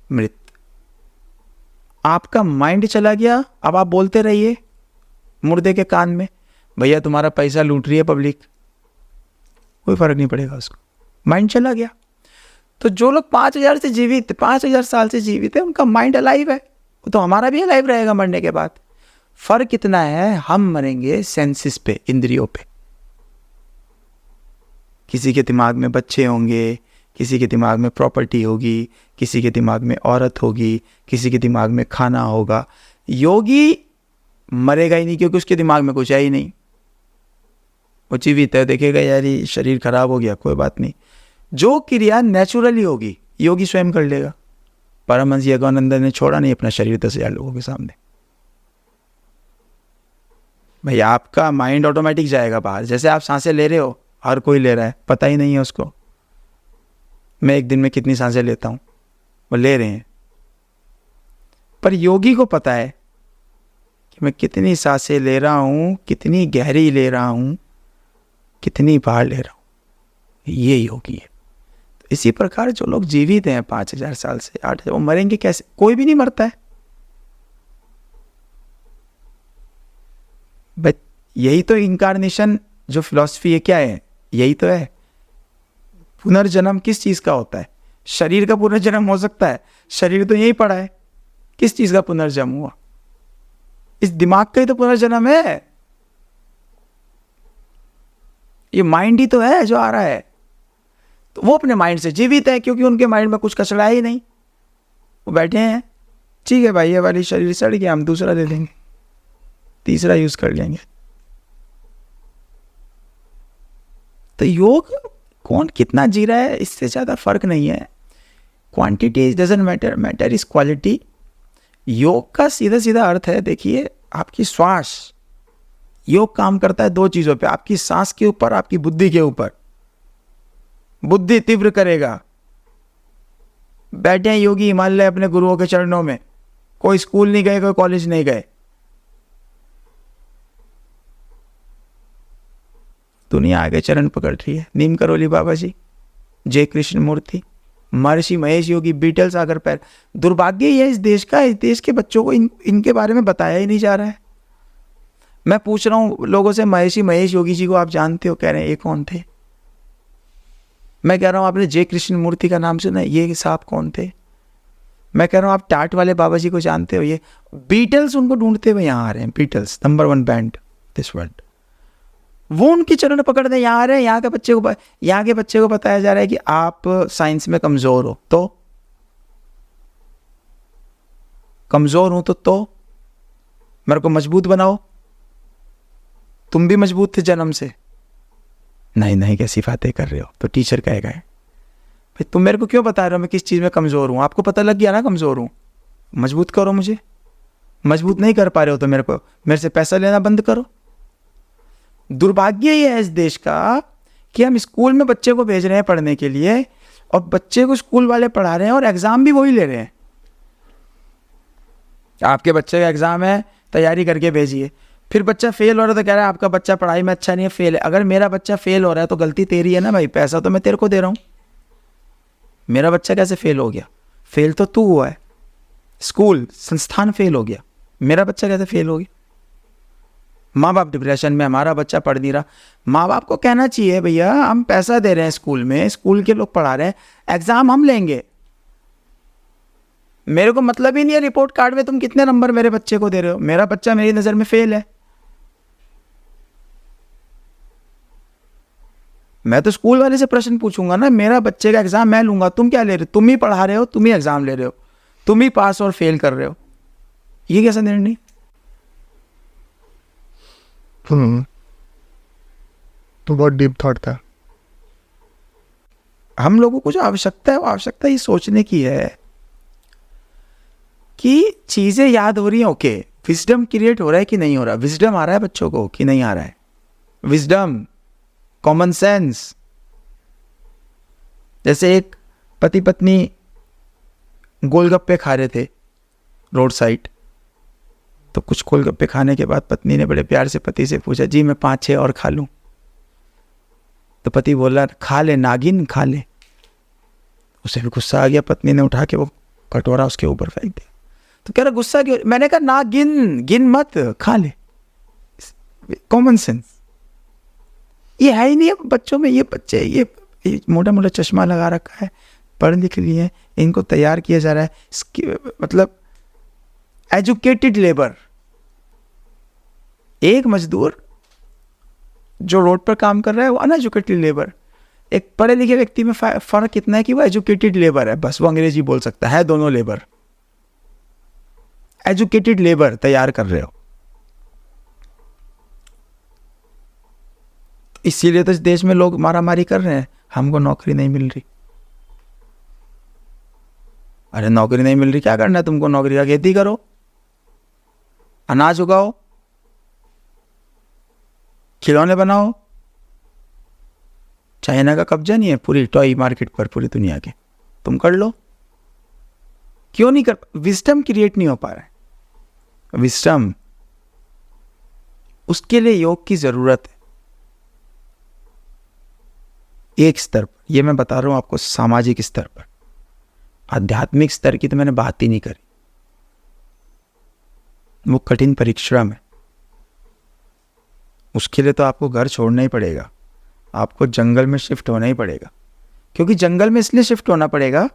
मृत। आपका माइंड चला गया, अब आप बोलते रहिए मुर्दे के कान में, भैया तुम्हारा पैसा लूट रही है पब्लिक, कोई फर्क नहीं पड़ेगा उसको, माइंड चला गया। तो जो लोग 5000 से जीवित, 5000 साल से जीवित है, उनका माइंड अलाइव है, वो तो हमारा भी अलाइव रहेगा मरने के बाद। फर्क कितना है, हम मरेंगे सेंसेस पे, इंद्रियों पे। किसी के दिमाग में बच्चे होंगे, किसी के दिमाग में प्रॉपर्टी होगी, किसी के दिमाग में औरत होगी, किसी के दिमाग में खाना होगा। योगी मरेगा ही नहीं, क्योंकि उसके दिमाग में कुछ है ही नहीं, वो जीवित है। देखेगा यार ये शरीर खराब हो गया, कोई बात नहीं, जो क्रिया नेचुरली होगी योगी स्वयं कर लेगा। परमहंस योगानंद ने छोड़ा नहीं अपना शरीर 10,000 लोगों के सामने। भाई आपका माइंड ऑटोमेटिक जाएगा बाहर, जैसे आप सांसें ले रहे हो, हर कोई ले रहा है, पता ही नहीं है उसको मैं एक दिन में कितनी सांसें लेता हूं, वो ले रहे हैं। पर योगी को पता है कि मैं कितनी सांसें ले रहा हूं, कितनी गहरी ले रहा हूं, कितनी बार ले रहा हूं, ये योगी है। तो इसी प्रकार जो लोग जीवित हैं 5000 साल से 8000, वो मरेंगे कैसे? कोई भी नहीं मरता है। बट यही तो इनकारनेशन जो फिलॉसफी है, क्या है? यही तो है। पुनर्जन्म किस चीज का होता है? शरीर का पुनर्जन्म हो सकता है? शरीर तो यही पड़ा है, किस चीज का पुनर्जन्म हुआ? इस दिमाग का ही तो पुनर्जन्म है। ये माइंड ही तो है जो आ रहा है। तो वो अपने माइंड से जीवित है, क्योंकि उनके माइंड में कुछ कचरा ही नहीं। वो बैठे हैं, ठीक है भाई ये वाली शरीर सड़ गया, हम दूसरा ले लेंगे, तीसरा यूज कर लेंगे। तो योग कौन कितना जी रहा है, इससे ज्यादा फर्क नहीं है। Quantity doesn't matter, matter is quality. योग का सीधा सीधा अर्थ है, देखिए आपकी श्वास, योग काम करता है 2 चीजों पे, आपकी सांस के ऊपर, आपकी बुद्धि के ऊपर। बुद्धि तीव्र करेगा। बैठे हैं योगी हिमालय अपने गुरुओं के चरणों में, कोई स्कूल नहीं गए, कोई कॉलेज नहीं गए, दुनिया आगे चरण पकड़ रही है। नीम करोली बाबा जी, जय कृष्ण मूर्ति, महर्षि महेश योगी, बीटल सागर पैर। दुर्भाग्य ही है इस देश का, इस देश के बच्चों को इनके बारे में बताया ही नहीं जा रहा है। मैं पूछ रहा हूं लोगों से, महर्षि महेश योगी जी को आप जानते हो? कह रहे हैं ये कौन थे। मैं कह रहा हूं आपने जय कृष्ण मूर्ति का नाम सुना है? ये साहब कौन थे? मैं कह रहा हूँ आप टाट वाले बाबा जी को जानते हो, ये बीटल्स उनको ढूंढते हुए यहाँ आ रहे हैं, Beatles number 1 band this world, वो उनकी चरण पकड़ते यहाँ आ रहे हैं। यहाँ के बच्चे को बताया जा रहा है कि आप साइंस में कमज़ोर हो, तो कमज़ोर हूँ तो मेरे को मजबूत बनाओ, तुम भी मजबूत थे जन्म से। नहीं कैसी बातें कर रहे हो। तो टीचर कहेगा भाई तुम मेरे को क्यों बता रहे हो मैं किस चीज़ में कमज़ोर हूँ, आपको पता लग गया ना कमज़ोर हूँ, मजबूत करो मुझे। मजबूत नहीं कर पा रहे हो तो मेरे से पैसा लेना बंद करो। दुर्भाग्य ये है इस देश का कि हम स्कूल में बच्चे को भेज रहे हैं पढ़ने के लिए, और बच्चे को स्कूल वाले पढ़ा रहे हैं और एग्ज़ाम भी वही ले रहे हैं। आपके बच्चे का एग्ज़ाम है, तैयारी करके भेजिए, फिर बच्चा फेल हो रहा है तो कह रहा है आपका बच्चा पढ़ाई में अच्छा नहीं है, फेल है। अगर मेरा बच्चा फेल हो रहा है तो गलती तेरी है ना भाई, पैसा तो मैं तेरे को दे रहा हूँ, मेरा बच्चा कैसे फेल हो गया? फेल तो तू हुआ है, स्कूल संस्थान फेल हो गया, मेरा बच्चा कैसे फेल हो गया? माँ बाप डिप्रेशन में, हमारा बच्चा पढ़ नहीं रहा। माँ बाप को कहना चाहिए भैया हम पैसा दे रहे हैं स्कूल में, स्कूल के लोग पढ़ा रहे हैं, एग्ज़ाम हम लेंगे, मेरे को मतलब ही नहीं है रिपोर्ट कार्ड में तुम कितने नंबर मेरे बच्चे को दे रहे हो, मेरा बच्चा मेरी नज़र में फेल है। मैं तो स्कूल वाले से प्रश्न पूछूंगा ना, मेरा बच्चे का एग्ज़ाम मैं लूंगा, तुम क्या ले रहे हो? तुम ही पढ़ा रहे हो, तुम ही एग्ज़ाम ले रहे हो, तुम ही पास और फेल कर रहे हो, ये कैसा निर्णय? तो बहुत डीप थॉट था। हम लोगों को जो आवश्यकता है वो आवश्यकता ये सोचने की है कि चीज़ें याद हो रही हैं, ओके, विजडम क्रिएट हो रहा है कि नहीं हो रहा, विजडम आ रहा है बच्चों को कि नहीं आ रहा है, विजडम, कॉमन सेंस। जैसे एक पति पत्नी गोलगप्पे खा रहे थे रोड साइड, तो कुछ गोलगप्पे खाने के बाद पत्नी ने बड़े प्यार से पति से पूछा, जी मैं 5-6 और खा लूं? तो पति बोला, खा ले नागिन, खा ले। उसे भी गुस्सा आ गया, पत्नी ने उठा के वो कटोरा उसके ऊपर फेंक दिया। तो कह रहा गुस्सा क्यों? मैंने कहा ना गिन मत, खा ले, कॉमन सेंस ये है ही नहीं है बच्चों में। ये बच्चे ये मोटा मोटा चश्मा लगा रखा है, पढ़ लिख लिए, इनको तैयार किया जा रहा है, मतलब एजुकेटेड लेबर। एक मजदूर जो रोड पर काम कर रहा है वो अनएजुकेटेड लेबर। एक पढ़े लिखे व्यक्ति में फर्क इतना है कि वो एजुकेटेड लेबर है, बस वो अंग्रेजी बोल सकता है, दोनों लेबर। एजुकेटेड लेबर तैयार कर रहे हो। इसीलिए तो इस देश में लोग मारामारी कर रहे हैं, हमको नौकरी नहीं मिल रही। अरे नौकरी नहीं मिल रही, क्या करना है तुमको? नौकरी का खेती करो, अनाज उगाओ, खिलौने बनाओ। चाइना का कब्जा नहीं है पूरी टॉय मार्केट पर पूरी दुनिया के, तुम कर लो। क्यों नहीं कर? विजडम क्रिएट नहीं हो पा रहा है। विजडम, उसके लिए योग की जरूरत है। एक स्तर पर, ये मैं बता रहा हूं आपको, सामाजिक स्तर पर, आध्यात्मिक स्तर की तो मैंने बात ही नहीं करी, वो कठिन परिश्रम है। उसके लिए तो आपको घर छोड़ना ही पड़ेगा, आपको जंगल में शिफ्ट होना ही पड़ेगा। क्योंकि जंगल में इसलिए शिफ्ट होना पड़ेगा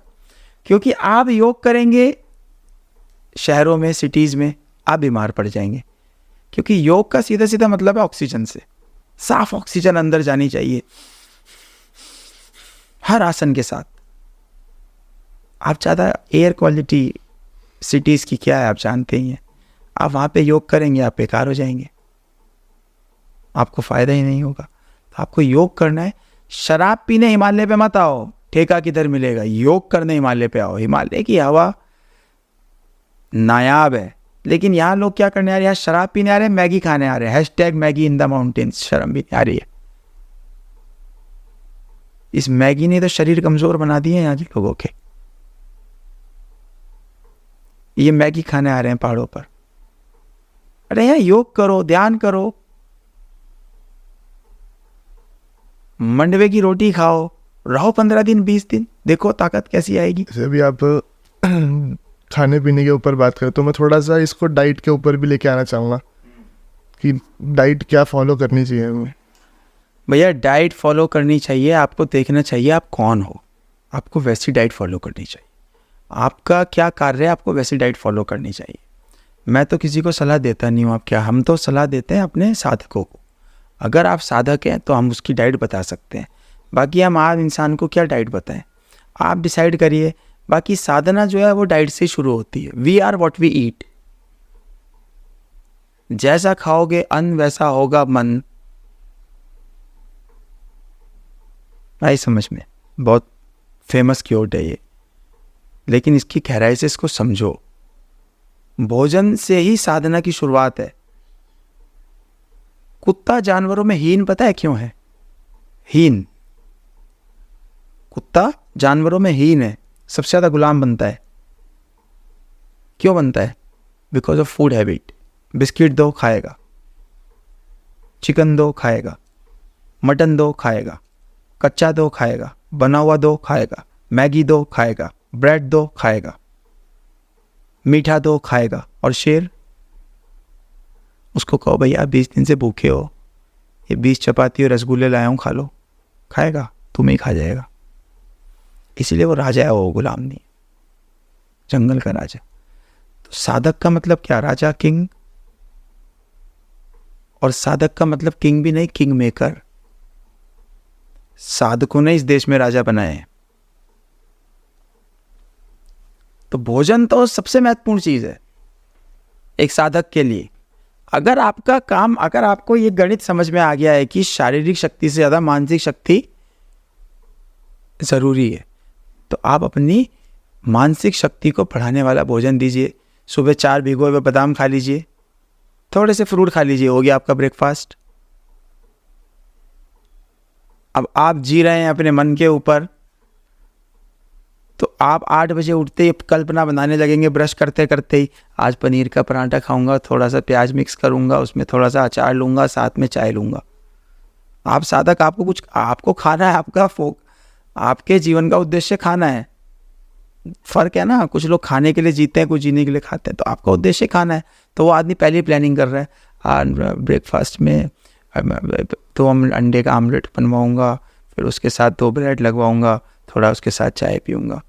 क्योंकि आप योग करेंगे शहरों में, सिटीज़ में, आप बीमार पड़ जाएंगे। क्योंकि योग का सीधा सीधा मतलब है ऑक्सीजन से, साफ ऑक्सीजन अंदर जानी चाहिए हर आसन के साथ। आप ज़्यादा एयर क्वालिटी सिटीज़ की क्या है आप जानते ही हैं। आप वहाँ पे योग करेंगे, आप बेकार हो जाएंगे, आपको फ़ायदा ही नहीं होगा। तो आपको योग करना है। शराब पीने हिमालय पे मत आओ, ठेका किधर मिलेगा। योग करने हिमालय पे आओ। हिमालय की हवा नायाब है, लेकिन यहाँ लोग क्या करने आ रहे हैं? यहाँ शराब पीने आ रहे हैं, मैगी खाने आ रहे हैं। Hashtag Maggi in the mountains. शर्म भी आ रही है। इस मैगी ने तो शरीर कमज़ोर बना दिए यहाँ के लोगों के। ये मैगी खाने आ रहे हैं पहाड़ों पर। अरे यहाँ योग करो, ध्यान करो, मंडवे की रोटी खाओ, रहो 15 दिन 20 दिन, देखो ताकत कैसी आएगी। जैसे अभी आप खाने पीने के ऊपर बात करें तो मैं थोड़ा सा इसको डाइट के ऊपर भी लेके आना चाहूँगा कि डाइट क्या फॉलो करनी चाहिए हमें। भैया डाइट फॉलो करनी चाहिए, आपको देखना चाहिए आप कौन हो, आपको वैसी डाइट फॉलो करनी चाहिए। आपका क्या कार्य है, आपको वैसी डाइट फॉलो करनी चाहिए। मैं तो किसी को सलाह देता नहीं हूँ, आप क्या, हम तो सलाह देते हैं अपने साधकों को। अगर आप साधक हैं तो हम उसकी डाइट बता सकते हैं, बाकी हम आम इंसान को क्या डाइट बताएं, आप डिसाइड करिए। बाकी साधना जो है वो डाइट से शुरू होती है। We are what we eat, जैसा खाओगे अन्न वैसा होगा मन। आई समझ में? बहुत फेमस क्योट है ये, लेकिन इसकी गहराई से इसको समझो। भोजन से ही साधना की शुरुआत है। कुत्ता जानवरों में हीन पता है क्यों है? हीन, कुत्ता जानवरों में हीन है, सबसे ज्यादा गुलाम बनता है। क्यों बनता है? Because of food habit. Biscuit दो खाएगा, चिकन दो खाएगा, मटन दो खाएगा, कच्चा दो खाएगा, बना हुआ दो खाएगा, मैगी दो खाएगा, ब्रेड दो खाएगा, मीठा दो खाएगा। और शेर, उसको कहो भैया 20 दिन से भूखे हो, ये 20 चपाती और रसगुल्ले लाया हूँ खा लो, खाएगा? तुम्हें ही खा जाएगा। इसीलिए वो राजा है, वो गुलाम नहीं, जंगल का राजा। तो साधक का मतलब क्या? राजा, किंग। और साधक का मतलब किंग भी नहीं, किंग मेकर। साधकों ने इस देश में राजा बनाए हैं। तो भोजन तो सबसे महत्वपूर्ण चीज है एक साधक के लिए। अगर आपका काम, अगर आपको ये गणित समझ में आ गया है कि शारीरिक शक्ति से ज्यादा मानसिक शक्ति जरूरी है, तो आप अपनी मानसिक शक्ति को बढ़ाने वाला भोजन दीजिए। सुबह 4 भिगोए हुए बादाम खा लीजिए, थोड़े से फ्रूट खा लीजिए, हो गया आपका ब्रेकफास्ट। अब आप जी रहे हैं अपने मन के ऊपर, तो आप 8 बजे उठते ही कल्पना बनाने लगेंगे ब्रश करते करते ही, आज पनीर का पराठा खाऊंगा, थोड़ा सा प्याज मिक्स करूंगा, उसमें थोड़ा सा अचार लूंगा, साथ में चाय लूंगा। आप साधक, आपको कुछ, आपको खाना है, आपके जीवन का उद्देश्य खाना है। फर्क है ना, कुछ लोग खाने के लिए जीते हैं, कुछ जीने के लिए खाते हैं। तो आपका उद्देश्य खाना है, तो वो आदमी पहले ही प्लानिंग कर रहा है, आज ब्रेकफास्ट में तो हम अंडे का आमलेट बनवाऊंगा, फिर उसके साथ 2 ब्रेड लगवाऊंगा, थोड़ा उसके साथ चाय पीऊंगा।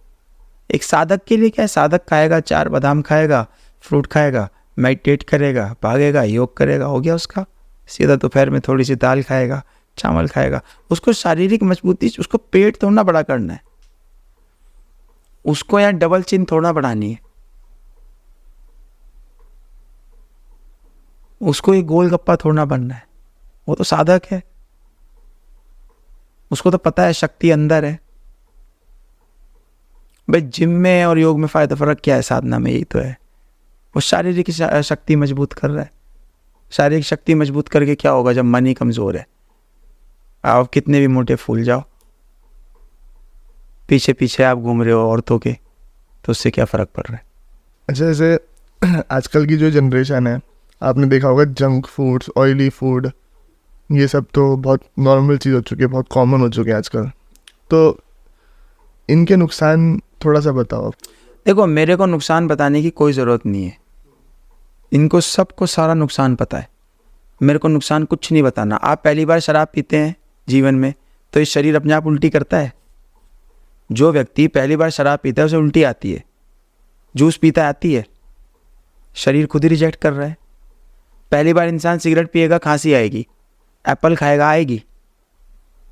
एक साधक के लिए क्या है? साधक खाएगा, 4 बादाम खाएगा, फ्रूट खाएगा, मेडिटेट करेगा, भागेगा, योग करेगा, हो गया उसका। सीधा दोपहर में थोड़ी सी दाल खाएगा, चावल खाएगा। उसको शारीरिक मजबूती, उसको पेट थोड़ा बड़ा करना है, उसको यहाँ डबल चिन थोड़ा बढ़ानी है, उसको एक गोलगप्पा थोड़ा बनना है। वो तो साधक है, उसको तो पता है शक्ति अंदर है। भाई जिम में और योग में फायदा फर्क क्या है? साधना में यही तो है। वो शारीरिक शक्ति मजबूत कर रहा है। शारीरिक शक्ति मजबूत करके क्या होगा? जब मन ही कमजोर है, आप कितने भी मोटे फूल जाओ, पीछे पीछे आप घूम रहे हो औरतों के, तो उससे क्या फ़र्क पड़ रहा है? अच्छा, जैसे आजकल की जो जनरेशन है, आपने देखा होगा जंक फूड्स, ऑयली फूड, ये सब तो बहुत नॉर्मल चीज़ हो चुकी है, बहुत कॉमन हो चुके हैं आजकल। तो इनके नुकसान थोड़ा सा बताओ। देखो, मेरे को नुकसान बताने की कोई ज़रूरत नहीं है, इनको सबको सारा नुकसान पता है। मेरे को नुकसान कुछ नहीं बताना। आप पहली बार शराब पीते हैं जीवन में, तो इस शरीर अपने आप उल्टी करता है। जो व्यक्ति पहली बार शराब पीता है उसे उल्टी आती है, जूस पीता आती है, शरीर खुद ही रिजेक्ट कर रहा है। पहली बार इंसान सिगरेट पिएगा, खांसी आएगी, एप्पल खाएगा, आएगी।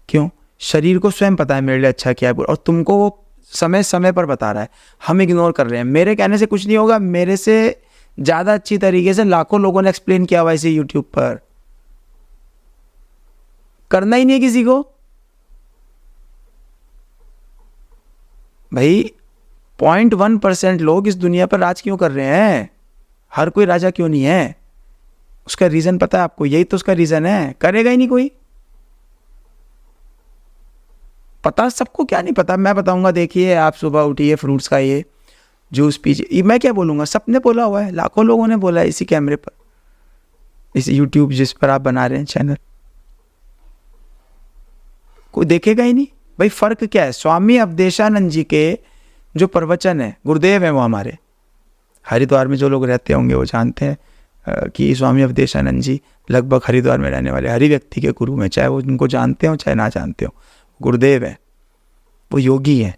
क्यों? शरीर को स्वयं पता है मेरे लिए अच्छा क्या है, और तुमको वो समय समय पर बता रहा है। हम इग्नोर कर रहे हैं। मेरे कहने से कुछ नहीं होगा, मेरे से ज़्यादा अच्छी तरीके से लाखों लोगों ने एक्सप्लेन किया हुआ इसे यूट्यूब पर। करना ही नहीं किसी को। भाई 0.1% लोग इस दुनिया पर राज क्यों कर रहे हैं? हर कोई राजा क्यों नहीं है? उसका रीज़न पता है आपको? यही तो उसका रीज़न है। करेगा ही नहीं कोई। पता सबको, क्या नहीं पता? मैं बताऊंगा, देखिए आप सुबह उठिए, फ्रूट्स खाइए, जूस पीजिए। मैं क्या बोलूँगा? सबने बोला हुआ है, लाखों लोगों ने बोला है इसी कैमरे पर, इस यूट्यूब जिस पर आप बना रहे हैं चैनल। कोई देखेगा ही नहीं। भाई फ़र्क क्या है? स्वामी अवधेशानंद जी के जो प्रवचन है, गुरुदेव हैं वो हमारे, हरिद्वार में जो लोग रहते होंगे वो जानते हैं कि स्वामी अवधेशानंद जी लगभग हरिद्वार में रहने वाले हरि व्यक्ति के गुरु हैं, चाहे वो उनको जानते हो चाहे ना जानते हो। गुरुदेव है, वो योगी हैं,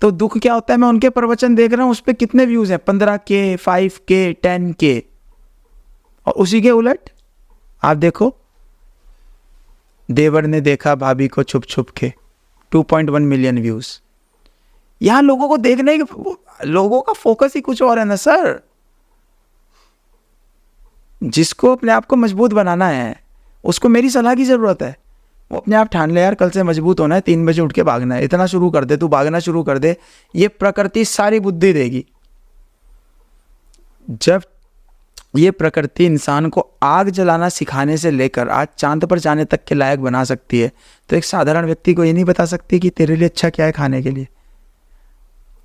तो दुख क्या होता है, मैं उनके प्रवचन देख रहा हूँ, उस पर कितने व्यूज़ हैं, 15K, 5K, 10K। और उसी के उलट आप देखो, देवर ने देखा भाभी को छुप छुप के, 2.1 मिलियन व्यूज़। यहाँ लोगों को देखने के, लोगों का फोकस ही कुछ और है ना सर। जिसको अपने आप को मजबूत बनाना है उसको मेरी सलाह की ज़रूरत है। वो अपने आप ठान ले यार, कल से मजबूत होना है, 3 बजे उठ के भागना है, इतना शुरू कर दे, तू भागना शुरू कर दे, ये प्रकृति सारी बुद्धि देगी। जब ये प्रकृति इंसान को आग जलाना सिखाने से लेकर आज चांद पर जाने तक के लायक बना सकती है, तो एक साधारण व्यक्ति को ये नहीं बता सकती कि तेरे लिए अच्छा क्या है खाने के लिए।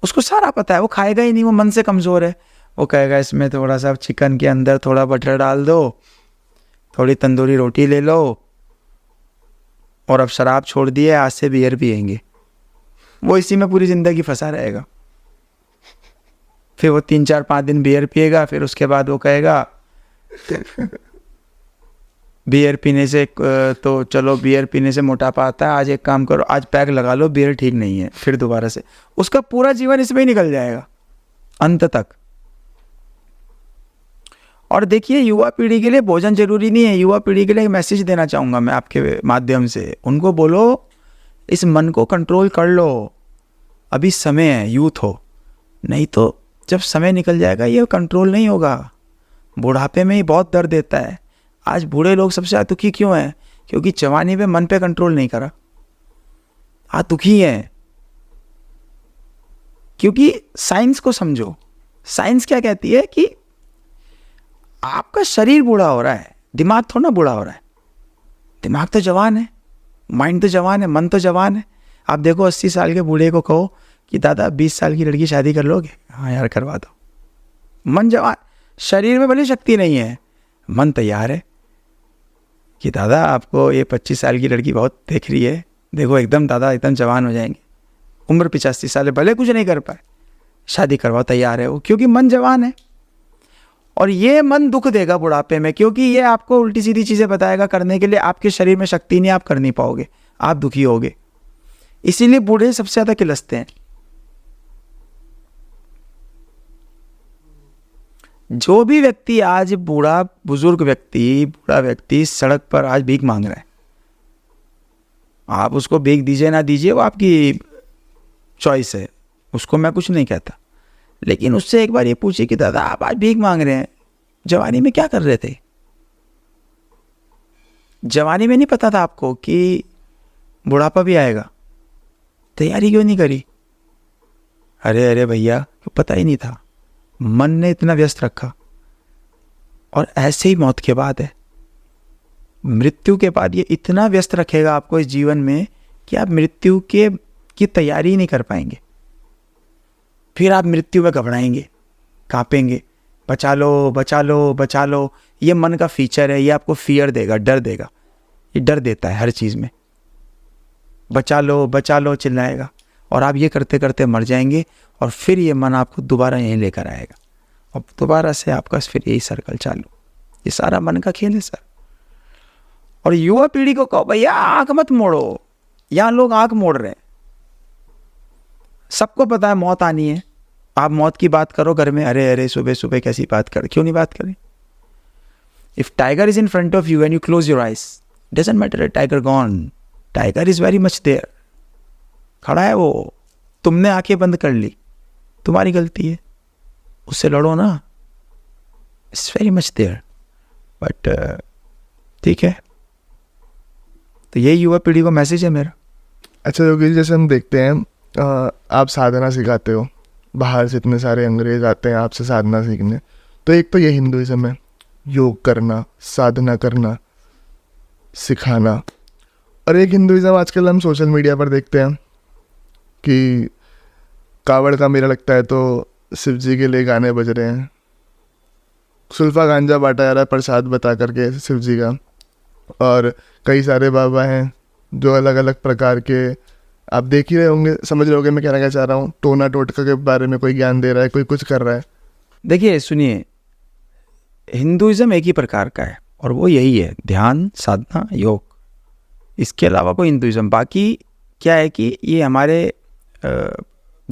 उसको सारा पता है, वो खाएगा ही नहीं, वो मन से कमज़ोर है। वो कहेगा इसमें थोड़ा सा चिकन के अंदर थोड़ा बटर डाल दो, थोड़ी तंदूरी रोटी ले लो, और अब शराब छोड़ दिए, आज से बियर पिएंगे। वो इसी में पूरी ज़िंदगी फंसा रहेगा। फिर वो 3-4-5 दिन बियर पिएगा, फिर उसके बाद वो कहेगा बियर पीने से तो चलो बियर पीने से मोटापा आता है, आज एक काम करो, आज पैक लगा लो, बियर ठीक नहीं है, फिर दोबारा से उसका पूरा जीवन इसमें ही निकल जाएगा अंत तक। और देखिए, युवा पीढ़ी के लिए भोजन जरूरी नहीं है। युवा पीढ़ी के लिए एक मैसेज देना चाहूँगा मैं आपके माध्यम से, उनको बोलो इस मन को कंट्रोल कर लो, अभी समय है, यूथ हो, नहीं तो जब समय निकल जाएगा ये कंट्रोल नहीं होगा। बुढ़ापे में ही बहुत दर्द देता है। आज बूढ़े लोग सबसे ज़्यादा दुखी क्यों हैं? क्योंकि जवानी में मन पे कंट्रोल नहीं करा, आज दुखी हैं। क्योंकि साइंस को समझो, साइंस क्या कहती है कि आपका शरीर बूढ़ा हो रहा है, दिमाग थोड़ा ना बूढ़ा हो रहा है। दिमाग तो जवान है, माइंड तो जवान है, मन तो जवान है। आप देखो 80 साल के बूढ़े को कहो कि दादा 20 साल की लड़की शादी कर लोगे? हाँ यार करवा दो। मन जवान, शरीर में भले शक्ति नहीं है, मन तैयार है कि दादा आपको ये 25 साल की लड़की बहुत देख रही है, देखो एकदम दादा एकदम जवान हो जाएंगे। उम्र 85 साल है, भले कुछ नहीं कर पाए, शादी करवाओ, तैयार है वो, क्योंकि मन जवान है। और ये मन दुख देगा बुढ़ापे में, क्योंकि ये आपको उल्टी सीधी चीज़ें बताएगा करने के लिए, आपके शरीर में शक्ति नहीं, आप कर नहीं पाओगे, आप दुखी होगे। इसीलिए बूढ़े सबसे ज़्यादा किलसते हैं। जो भी व्यक्ति आज बूढ़ा व्यक्ति सड़क पर आज भीख मांग रहा है, आप उसको भीख दीजिए ना दीजिए वो आपकी चॉइस है, उसको मैं कुछ नहीं कहता। लेकिन उससे एक बार ये पूछिए कि दादा आप आज भीख मांग रहे हैं, जवानी में क्या कर रहे थे? जवानी में नहीं पता था आपको कि बुढ़ापा भी आएगा, तैयारी क्यों नहीं करी? अरे भैया, पता ही नहीं था, मन ने इतना व्यस्त रखा। और ऐसे ही मौत के बाद है, मृत्यु के बाद ये इतना व्यस्त रखेगा आपको इस जीवन में कि आप मृत्यु की तैयारी ही नहीं कर पाएंगे। फिर आप मृत्यु में घबराएंगे, कांपेंगे, बचा लो बचा लो बचा लो। ये मन का फीचर है, ये आपको फियर देगा, डर देगा। ये डर देता है हर चीज़ में, बचा लो चिल्लाएगा, और आप ये करते करते मर जाएंगे। और फिर ये मन आपको दोबारा यहीं लेकर आएगा, और दोबारा से आपका फिर यही सर्कल चालू। ये सारा मन का खेल है सर। और युवा पीढ़ी को कहो भैया आंख मत मोड़ो, यहाँ लोग आंख मोड़ रहे हैं। सबको पता है मौत आनी है, आप मौत की बात करो घर में, अरे सुबह सुबह कैसी बात कर, क्यों नहीं बात करें? If tiger is in front of you and you close your eyes, doesn't matter tiger gone, tiger is very much there, खड़ा है वो, तुमने आंखें बंद कर ली, तुम्हारी गलती है, उससे लड़ो ना, it's very much there. But ठीक है, तो यही युवा पीढ़ी को मैसेज है मेरा। अच्छा योगी, जैसे हम देखते हैं आप साधना सिखाते हो, बाहर से इतने सारे अंग्रेज आते हैं आपसे साधना सीखने, तो एक तो ये हिंदुइज्म है, योग करना, साधना करना, सिखाना। और एक हिंदुइज्म आजकल हम सोशल मीडिया पर देखते हैं कि कावड़ का मेला लगता है तो शिव जी के लिए गाने बज रहे हैं, सुल्फा गांजा बांटा जा रहा है प्रसाद बता करके शिव जी का। और कई सारे बाबा हैं जो अलग अलग प्रकार के, आप देख ही रहे होंगे, समझ रहे होंगे मैं कहना क्या चाह रहा हूँ, टोना टोटका के बारे में कोई ज्ञान दे रहा है, कोई कुछ कर रहा है। देखिए सुनिए, हिंदुइज्म एक ही प्रकार का है, और वो यही है, ध्यान, साधना, योग। इसके अलावा कोई हिंदुइज्म, बाकी क्या है कि ये हमारे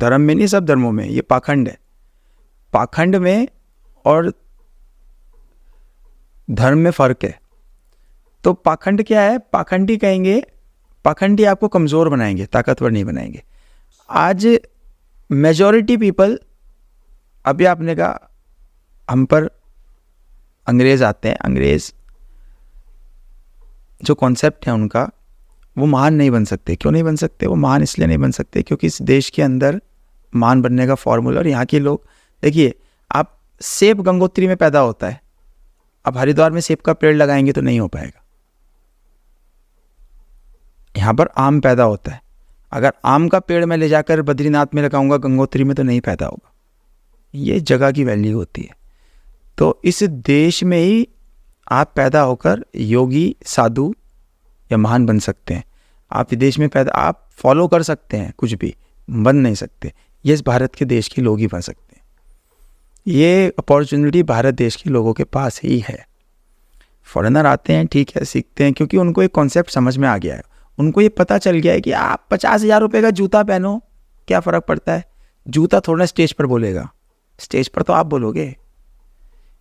धर्म में नहीं, सब धर्मों में ये पाखंड है। पाखंड में और धर्म में फर्क है। तो पाखंड क्या है? पाखंडी कहेंगे, पाखंडी आपको कमज़ोर बनाएंगे, ताकतवर नहीं बनाएंगे। आज मेजॉरिटी पीपल, अभी आपने कहा हम पर अंग्रेज़ आते हैं, अंग्रेज़ जो कॉन्सेप्ट है उनका, वो महान नहीं बन सकते। क्यों नहीं बन सकते? वो महान इसलिए नहीं बन सकते क्योंकि इस देश के अंदर महान बनने का फॉर्मूला, और यहाँ के लोग, देखिए आप सेब गंगोत्री में पैदा होता है, अब हरिद्वार में सेब का पेड़ लगाएंगे तो नहीं हो पाएगा। यहाँ पर आम पैदा होता है, अगर आम का पेड़ मैं ले जाकर बद्रीनाथ में लगाऊंगा, गंगोत्री में तो नहीं पैदा होगा। ये जगह की वैल्यू होती है। तो इस देश में ही आप पैदा होकर योगी, साधु या महान बन सकते हैं। आप विदेश में पैदा, आप फॉलो कर सकते हैं, कुछ भी बन नहीं सकते। ये इस भारत के देश के लोग ही बन सकते हैं। ये अपॉर्चुनिटी भारत देश के लोगों के पास ही है। फॉरेनर आते हैं, ठीक है, सीखते हैं, क्योंकि उनको एक कॉन्सेप्ट समझ में आ गया है। उनको ये पता चल गया है कि आप 50,000 रुपये का जूता पहनो, क्या फ़र्क पड़ता है? जूता थोड़ा स्टेज पर बोलेगा, स्टेज पर तो आप बोलोगे।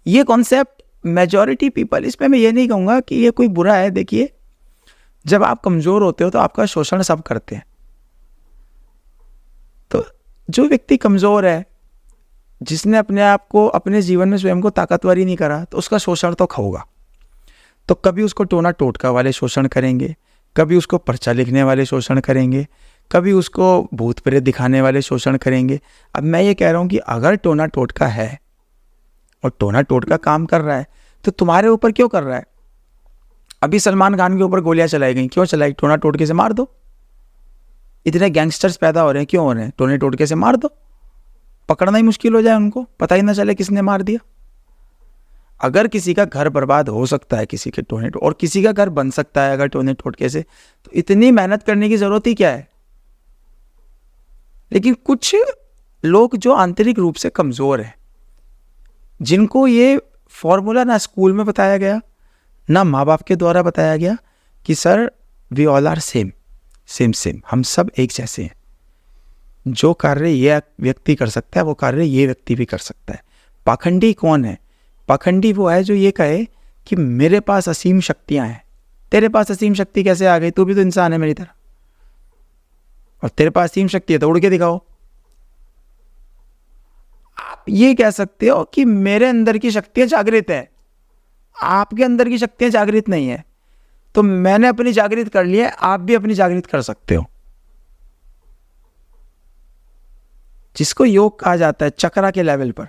ये कॉन्सेप्ट मेजॉरिटी पीपल, इसमें मैं ये नहीं कहूँगा कि ये कोई बुरा है। देखिए, जब आप कमज़ोर होते हो तो आपका शोषण सब करते हैं। तो जो व्यक्ति कमज़ोर है, जिसने अपने आप को, अपने जीवन में स्वयं को ताकतवर ही नहीं करा, तो उसका शोषण तो होगा। तो कभी उसको टोना टोटका वाले शोषण करेंगे, कभी उसको पर्चा लिखने वाले शोषण करेंगे, कभी उसको भूत प्रेत दिखाने वाले शोषण करेंगे। अब मैं ये कह रहा हूँ कि अगर टोना टोटका है और टोना टोटका काम कर रहा है, तो तुम्हारे ऊपर क्यों कर रहा है? अभी सलमान खान के ऊपर गोलियां चलाई गई, क्यों चलाई? टोना टोटके से मार दो। इतने गैंगस्टर्स पैदा हो रहे हैं, क्यों हो रहे हैं? टोने टोटके से मार दो, पकड़ना ही मुश्किल हो जाए, उनको पता ही ना चले किसने मार दिया। अगर किसी का घर बर्बाद हो सकता है किसी के टोने, और किसी का घर बन सकता है अगर टोने टोटके से, तो इतनी मेहनत करने की जरूरत ही क्या है? लेकिन कुछ लोग जो आंतरिक रूप से कमजोर हैं, जिनको ये फॉर्मूला ना स्कूल में बताया गया, ना माँ बाप के द्वारा बताया गया कि sir we all are same same same, हम सब एक जैसे हैं। जो कार्य ये व्यक्ति कर सकता है, वो कार्य ये व्यक्ति भी कर सकता है। पाखंडी कौन है? पाखंडी वो है जो ये कहे कि मेरे पास असीम शक्तियां हैं। तेरे पास असीम शक्ति कैसे आ गई? तू भी तो इंसान है मेरी तरह, और तेरे पास असीम शक्ति है तो उड़ के दिखाओ। आप ये कह सकते हो कि मेरे अंदर की शक्तियां जागृत है, आपके अंदर की शक्तियां जागृत नहीं है, तो मैंने अपनी जागृत कर ली है, आप भी अपनी जागृत कर सकते हो। जिसको योग कहा जाता है, चक्रा के लेवल पर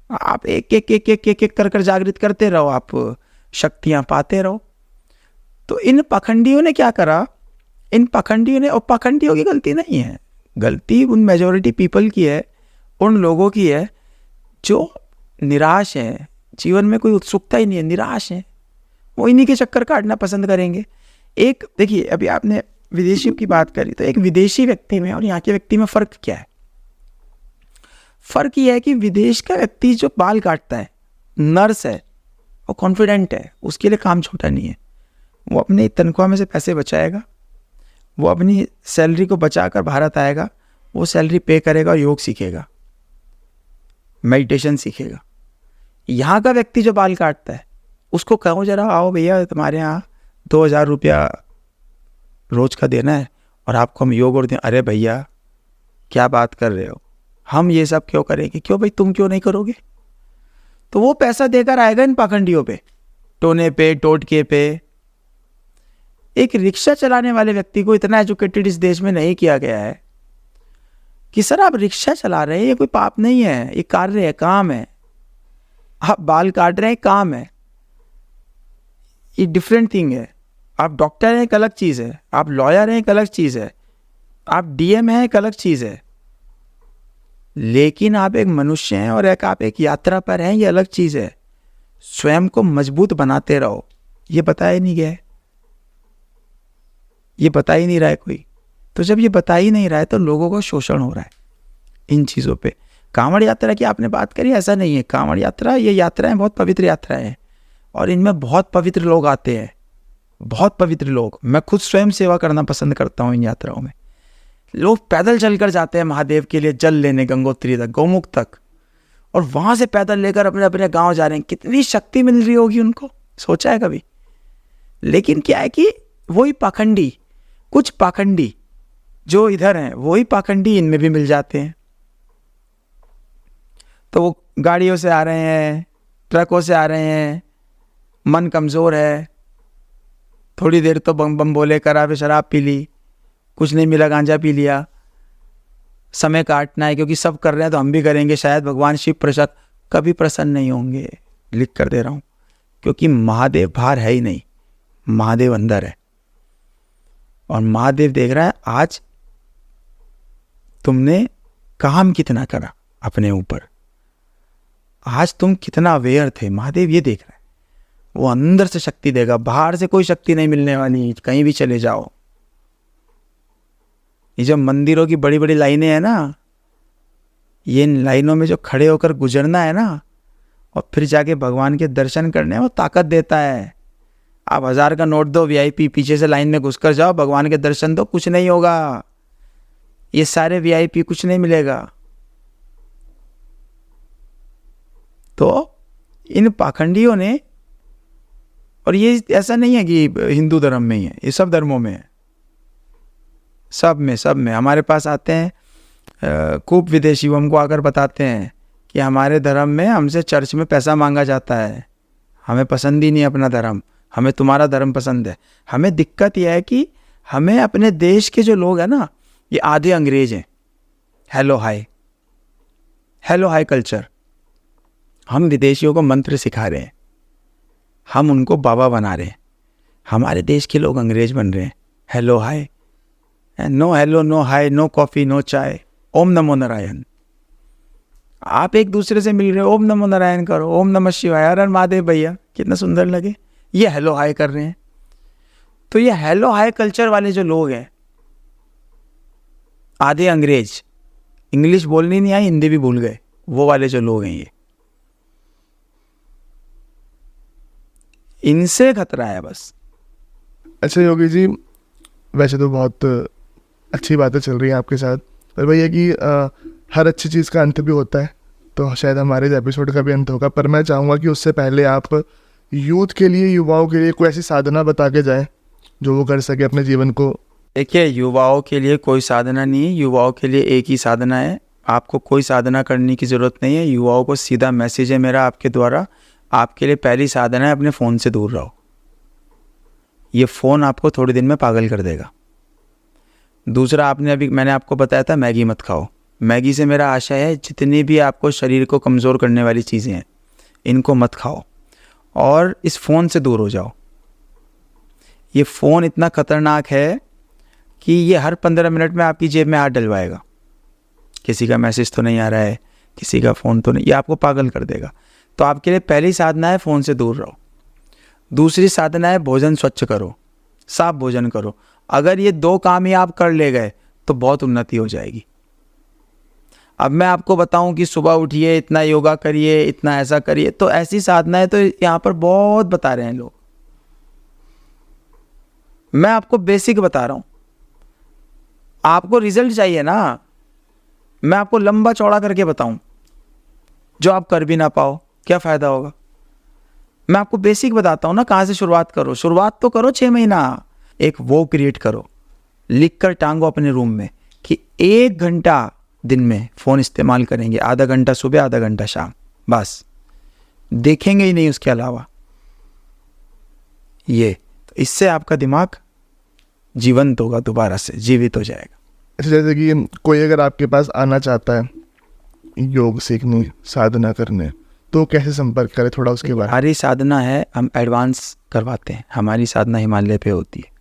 आप एक एक एक एक एक एक कर जागृत करते रहो, आप शक्तियां पाते रहो। तो इन पाखंडियों ने क्या करा? इन पाखंडियों ने, और पाखंडियों की गलती नहीं है, गलती उन मेजॉरिटी पीपल की है, उन लोगों की है जो निराश हैं, जीवन में कोई उत्सुकता ही नहीं है, निराश हैं, वो इन्हीं के चक्कर काटना पसंद करेंगे। एक देखिए, अभी आपने विदेशियों की बात करी, तो एक विदेशी व्यक्ति में और यहाँ के व्यक्ति में फ़र्क क्या है? फ़र्क यह है कि विदेश का व्यक्ति जो बाल काटता है, नर्स है, वो कॉन्फिडेंट है, उसके लिए काम छोटा नहीं है। वो अपनी तनख्वाह में से पैसे बचाएगा, वो अपनी सैलरी को बचाकर भारत आएगा, वो सैलरी पे करेगा और योग सीखेगा, मेडिटेशन सीखेगा। यहाँ का व्यक्ति जो बाल काटता है, उसको कहो जरा, आओ भैया तुम्हारे यहाँ 2,000 रुपया रोज का देना है और आपको हम योग और दें। अरे भैया क्या बात कर रहे हो, हम ये सब क्यों करेंगे? क्यों भाई, तुम क्यों नहीं करोगे? तो वो पैसा देकर आएगा इन पाखंडियों पे, टोने पे, टोटके पे। एक रिक्शा चलाने वाले व्यक्ति को इतना एजुकेटेड इस देश में नहीं किया गया है कि सर आप रिक्शा चला रहे हैं, ये कोई पाप नहीं है, ये कार्य है, काम है। आप बाल काट रहे हैं, काम है, ये डिफरेंट थिंग है। आप डॉक्टर हैं, एक अलग चीज़ है, आप लॉयर हैं, एक अलग चीज़ है, आप डीएम हैं, एक अलग चीज़ है। लेकिन आप एक मनुष्य हैं और आप एक यात्रा पर हैं, ये अलग चीज़ है। स्वयं को मजबूत बनाते रहो, ये बताया नहीं गया है, ये बता ही नहीं रहा है कोई। तो जब ये बता ही नहीं रहा है तो लोगों को शोषण हो रहा है इन चीज़ों पे। कांवड़ यात्रा की आपने बात करी, ऐसा नहीं है। कांवड़ यात्रा, ये यात्राएं बहुत पवित्र यात्राएं हैं और इनमें बहुत पवित्र लोग आते हैं, बहुत पवित्र लोग। मैं खुद स्वयं सेवा करना पसंद करता हूँ इन यात्राओं में। लोग पैदल चलकर जाते हैं महादेव के लिए जल लेने, गंगोत्री तक, गौमुख तक, और वहां से पैदल लेकर अपने अपने गांव जा रहे हैं। कितनी शक्ति मिल रही होगी उनको, सोचा है कभी? लेकिन क्या है कि वही पाखंडी, कुछ पाखंडी जो इधर हैं वही पाखंडी इनमें भी मिल जाते हैं। तो वो गाड़ियों से आ रहे हैं, ट्रकों से आ रहे हैं, मन कमज़ोर है, थोड़ी देर तो बम बम बोले करा, फिर शराब पी ली, कुछ नहीं मिला गांजा पी लिया, समय काटना है क्योंकि सब कर रहे हैं तो हम भी करेंगे, शायद भगवान शिव प्रसन्न, कभी प्रसन्न नहीं होंगे। लिख कर दे रहा हूँ, क्योंकि महादेव बाहर है ही नहीं, महादेव अंदर है। और महादेव देख रहा है आज तुमने काम कितना करा अपने ऊपर, आज तुम कितना अवेयर थे, महादेव ये देख रहा है। वो अंदर से शक्ति देगा, बाहर से कोई शक्ति नहीं मिलने वाली। कहीं भी चले जाओ, ये जो मंदिरों की बड़ी बड़ी लाइनें हैं ना, ये इन लाइनों में जो खड़े होकर गुजरना है ना, और फिर जाके भगवान के दर्शन करने, वो ताकत देता है। आप 1000 का नोट दो, वीआईपी पीछे से लाइन में घुसकर जाओ, भगवान के दर्शन दो, कुछ नहीं होगा। ये सारे वीआईपी कुछ नहीं मिलेगा। तो इन पाखंडियों ने, और ये ऐसा नहीं है कि हिंदू धर्म में ही है, ये सब धर्मों में है, सब में हमारे पास आते हैं खूब विदेशी, वो हमको आकर बताते हैं कि हमारे धर्म में हमसे चर्च में पैसा मांगा जाता है, हमें पसंद ही नहीं अपना धर्म, हमें तुम्हारा धर्म पसंद है। हमें दिक्कत यह है कि हमें अपने देश के जो लोग हैं ना, ये आधे अंग्रेज हैं। हेलो हाय कल्चर। हम विदेशियों को मंत्र सिखा रहे हैं, हम उनको बाबा बना रहे हैं, हमारे देश के लोग अंग्रेज बन रहे हैं। Hello hi, no hello, no hi, no coffee, no chai, Om नमो नारायण। आप एक दूसरे से मिल रहे हो, ओम नमो नारायण करो, ओम नमः शिवाय, हर हर महादेव भैया, कितना सुंदर लगे। ये हेलो हाय कर रहे हैं। तो ये हेलो हाय कल्चर वाले जो लोग हैं, आधे अंग्रेज, इंग्लिश बोलनी नहीं आई, हिंदी भी भूल गए, वो वाले जो लोग हैं, ये इनसे खतरा है बस। अच्छा योगी जी, वैसे तो बहुत अच्छी बातें चल रही हैं आपके साथ, पर भैया कि हर अच्छी चीज़ का अंत भी होता है, तो शायद हमारे इस एपिसोड का भी अंत होगा। पर मैं चाहूँगा कि उससे पहले आप यूथ के लिए, युवाओं के लिए कोई ऐसी साधना बता के जाएं जो वो कर सके अपने जीवन को। देखिए, युवाओं के लिए कोई साधना नहीं है, युवाओं के लिए एक ही साधना है। आपको कोई साधना करने की ज़रूरत नहीं है। युवाओं को सीधा मैसेज है मेरा आपके द्वारा, आपके लिए पहली साधना है अपने फ़ोन से दूर रहो। ये फ़ोन आपको थोड़े दिन में पागल कर देगा। दूसरा, मैंने आपको बताया था मैगी मत खाओ। मैगी से मेरा आशय है जितनी भी आपको शरीर को कमज़ोर करने वाली चीज़ें हैं, इनको मत खाओ और इस फ़ोन से दूर हो जाओ। ये फ़ोन इतना ख़तरनाक है कि ये हर 15 मिनट में आपकी जेब में हाथ डलवाएगा। किसी का मैसेज तो नहीं आ रहा है, किसी का फ़ोन तो नहीं, ये आपको पागल कर देगा। तो आपके लिए पहली साधना है फ़ोन से दूर रहो। दूसरी साधना है भोजन स्वच्छ करो, साफ भोजन करो। अगर ये 2 काम ही आप कर ले गए तो बहुत उन्नति हो जाएगी। अब मैं आपको बताऊं कि सुबह उठिए, इतना योगा करिए, इतना ऐसा करिए, तो ऐसी साधनाएं तो यहाँ पर बहुत बता रहे हैं लोग। मैं आपको बेसिक बता रहा हूं। आपको रिजल्ट चाहिए ना, मैं आपको लंबा चौड़ा करके बताऊं जो आप कर भी ना पाओ, क्या फ़ायदा होगा। मैं आपको बेसिक बताता हूं ना, कहाँ से शुरुआत करो। शुरुआत तो करो 6 महीना, एक वो क्रिएट करो, लिख कर टांगो अपने रूम में कि 1 घंटा दिन में फ़ोन इस्तेमाल करेंगे, आधा घंटा सुबह, आधा घंटा शाम, बस देखेंगे ही नहीं उसके अलावा। ये तो इससे आपका दिमाग जीवंत होगा, दोबारा से जीवित हो जाएगा। अच्छा, जैसे कि कोई अगर आपके पास आना चाहता है योग सीखने, साधना करने, तो कैसे संपर्क करें, थोड़ा उसके बारे में। हमारी साधना है, हम एडवांस करवाते हैं। हमारी साधना हिमालय पे होती है,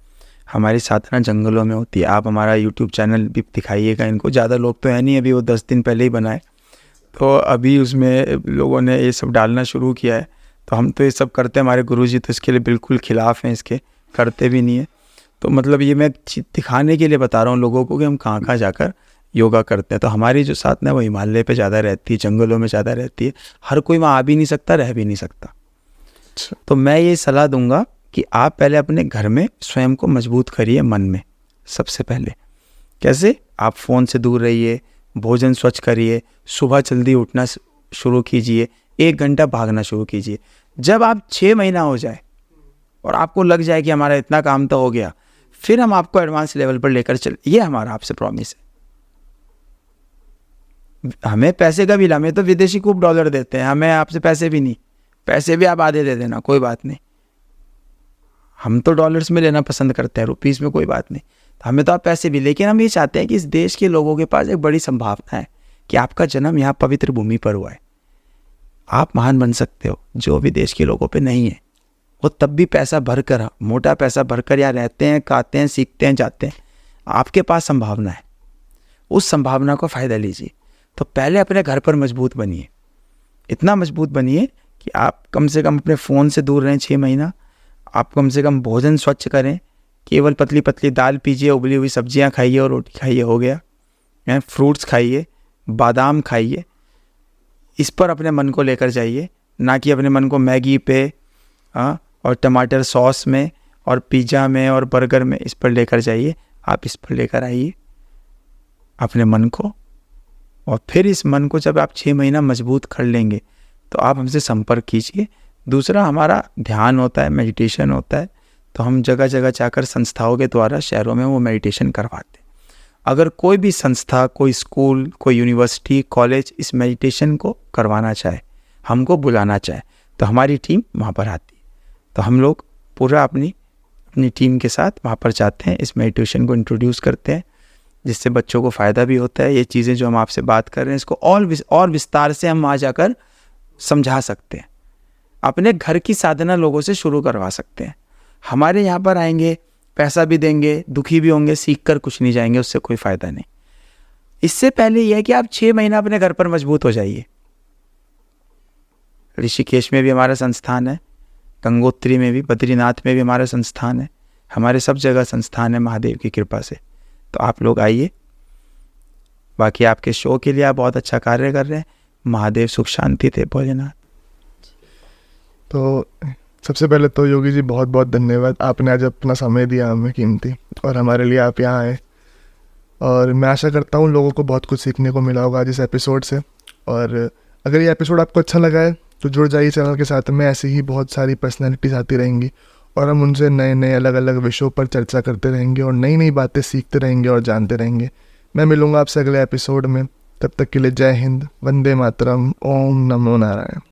हमारी साधना जंगलों में होती है। आप हमारा यूट्यूब चैनल भी दिखाइएगा इनको। ज़्यादा लोग तो है नहीं, अभी वो 10 दिन पहले ही बनाए, तो अभी उसमें लोगों ने ये सब डालना शुरू किया है। तो हम तो ये सब करते हैं, हमारे गुरुजी तो इसके लिए बिल्कुल खिलाफ हैं, इसके करते भी नहीं है। तो मतलब ये मैं दिखाने के लिए बता रहा हूँ लोगों को कि हम कहाँ कहाँ जाकर योगा करते हैं। तो हमारी जो साधना है वो हिमालय पे ज़्यादा रहती है, जंगलों में ज़्यादा रहती है। हर कोई वहाँ आ भी नहीं सकता, रह भी नहीं सकता। तो मैं ये सलाह दूंगा कि आप पहले अपने घर में स्वयं को मजबूत करिए, मन में सबसे पहले, कैसे? आप फ़ोन से दूर रहिए, भोजन स्वच्छ करिए, सुबह जल्दी उठना शुरू कीजिए, 1 घंटा भागना शुरू कीजिए। जब आप 6 महीना हो जाए और आपको लग जाए कि हमारा इतना काम तो हो गया, फिर हम आपको एडवांस लेवल पर लेकर चल, ये हमारा आपसे प्रॉमिस है। हमें पैसे का बिल, हमें तो विदेशी खूब डॉलर देते हैं, हमें आपसे पैसे भी नहीं, पैसे भी आप आधे दे देना, कोई बात नहीं। हम तो डॉलर्स में लेना पसंद करते हैं, रुपीज़ में कोई बात नहीं। तो हमें तो आप पैसे भी, लेकिन हम ये चाहते हैं कि इस देश के लोगों के पास एक बड़ी संभावना है कि आपका जन्म यहाँ पवित्र भूमि पर हुआ है, आप महान बन सकते हो, जो विदेश के लोगों पे नहीं है। वो तब भी पैसा भरकर, मोटा पैसा भरकर यहाँ रहते हैं, खाते हैं, सीखते हैं, जाते हैं। आपके पास संभावना है, उस संभावना को फ़ायदा लीजिए। तो पहले अपने घर पर मजबूत बनिए, इतना मजबूत बनिए कि आप कम से कम अपने फ़ोन से दूर रहें 6 महीना। आप कम से कम भोजन स्वच्छ करें, केवल पतली पतली दाल पीजिए, उबली हुई सब्जियां खाइए और रोटी खाइए, हो गया। फ्रूट्स खाइए, बादाम खाइए। इस पर अपने मन को लेकर जाइए, ना कि अपने मन को मैगी पे और टमाटर सॉस में और पिज़्ज़ा में और बर्गर में, इस पर लेकर जाइए। आप इस पर लेकर आइए अपने मन को, और फिर इस मन को जब आप 6 महीना मजबूत कर लेंगे तो आप हमसे संपर्क कीजिए। दूसरा, हमारा ध्यान होता है, मेडिटेशन होता है, तो हम जगह जगह जाकर संस्थाओं के द्वारा शहरों में वो मेडिटेशन करवाते हैं। अगर कोई भी संस्था, कोई स्कूल, कोई यूनिवर्सिटी, कॉलेज इस मेडिटेशन को करवाना चाहे, हमको बुलाना चाहे, तो हमारी टीम वहाँ पर आती है। तो हम लोग पूरा अपनी टीम के साथ वहाँ पर जाते हैं, इस मेडिटेशन को इंट्रोड्यूस करते हैं, जिससे बच्चों को फ़ायदा भी होता है। ये चीज़ें जो हम आपसे बात कर रहे हैं, इसको और विस्तार से हम वहाँ जाकर समझा सकते हैं। अपने घर की साधना लोगों से शुरू करवा सकते हैं। हमारे यहाँ पर आएंगे, पैसा भी देंगे, दुखी भी होंगे, सीख कर कुछ नहीं जाएंगे, उससे कोई फ़ायदा नहीं। इससे पहले यह है कि आप 6 महीना अपने घर पर मजबूत हो जाइए। ऋषिकेश में भी हमारा संस्थान है, गंगोत्री में भी, बद्रीनाथ में भी हमारा संस्थान है, हमारे सब जगह संस्थान है महादेव की कृपा से। तो आप लोग आइए। बाकी आपके शो के लिए आप बहुत अच्छा कार्य कर रहे हैं। महादेव सुख शांति दे भोलेनाथ। तो सबसे पहले तो योगी जी बहुत बहुत धन्यवाद, आपने आज अपना समय दिया हमें कीमती, और हमारे लिए आप यहाँ आए। और मैं आशा करता हूँ लोगों को बहुत कुछ सीखने को मिला होगा आज इस एपिसोड से। और अगर ये एपिसोड आपको अच्छा लगा है तो जुड़ जाइए चैनल के साथ में, ऐसे ही बहुत सारी पर्सनैलिटीज़ आती रहेंगी और हम उनसे नए नए अलग अलग विषयों पर चर्चा करते रहेंगे और नई नई बातें सीखते रहेंगे और जानते रहेंगे। मैं मिलूँगा आपसे अगले एपिसोड में, तब तक के लिए जय हिंद, वंदे मातरम, ओम नमो नारायण।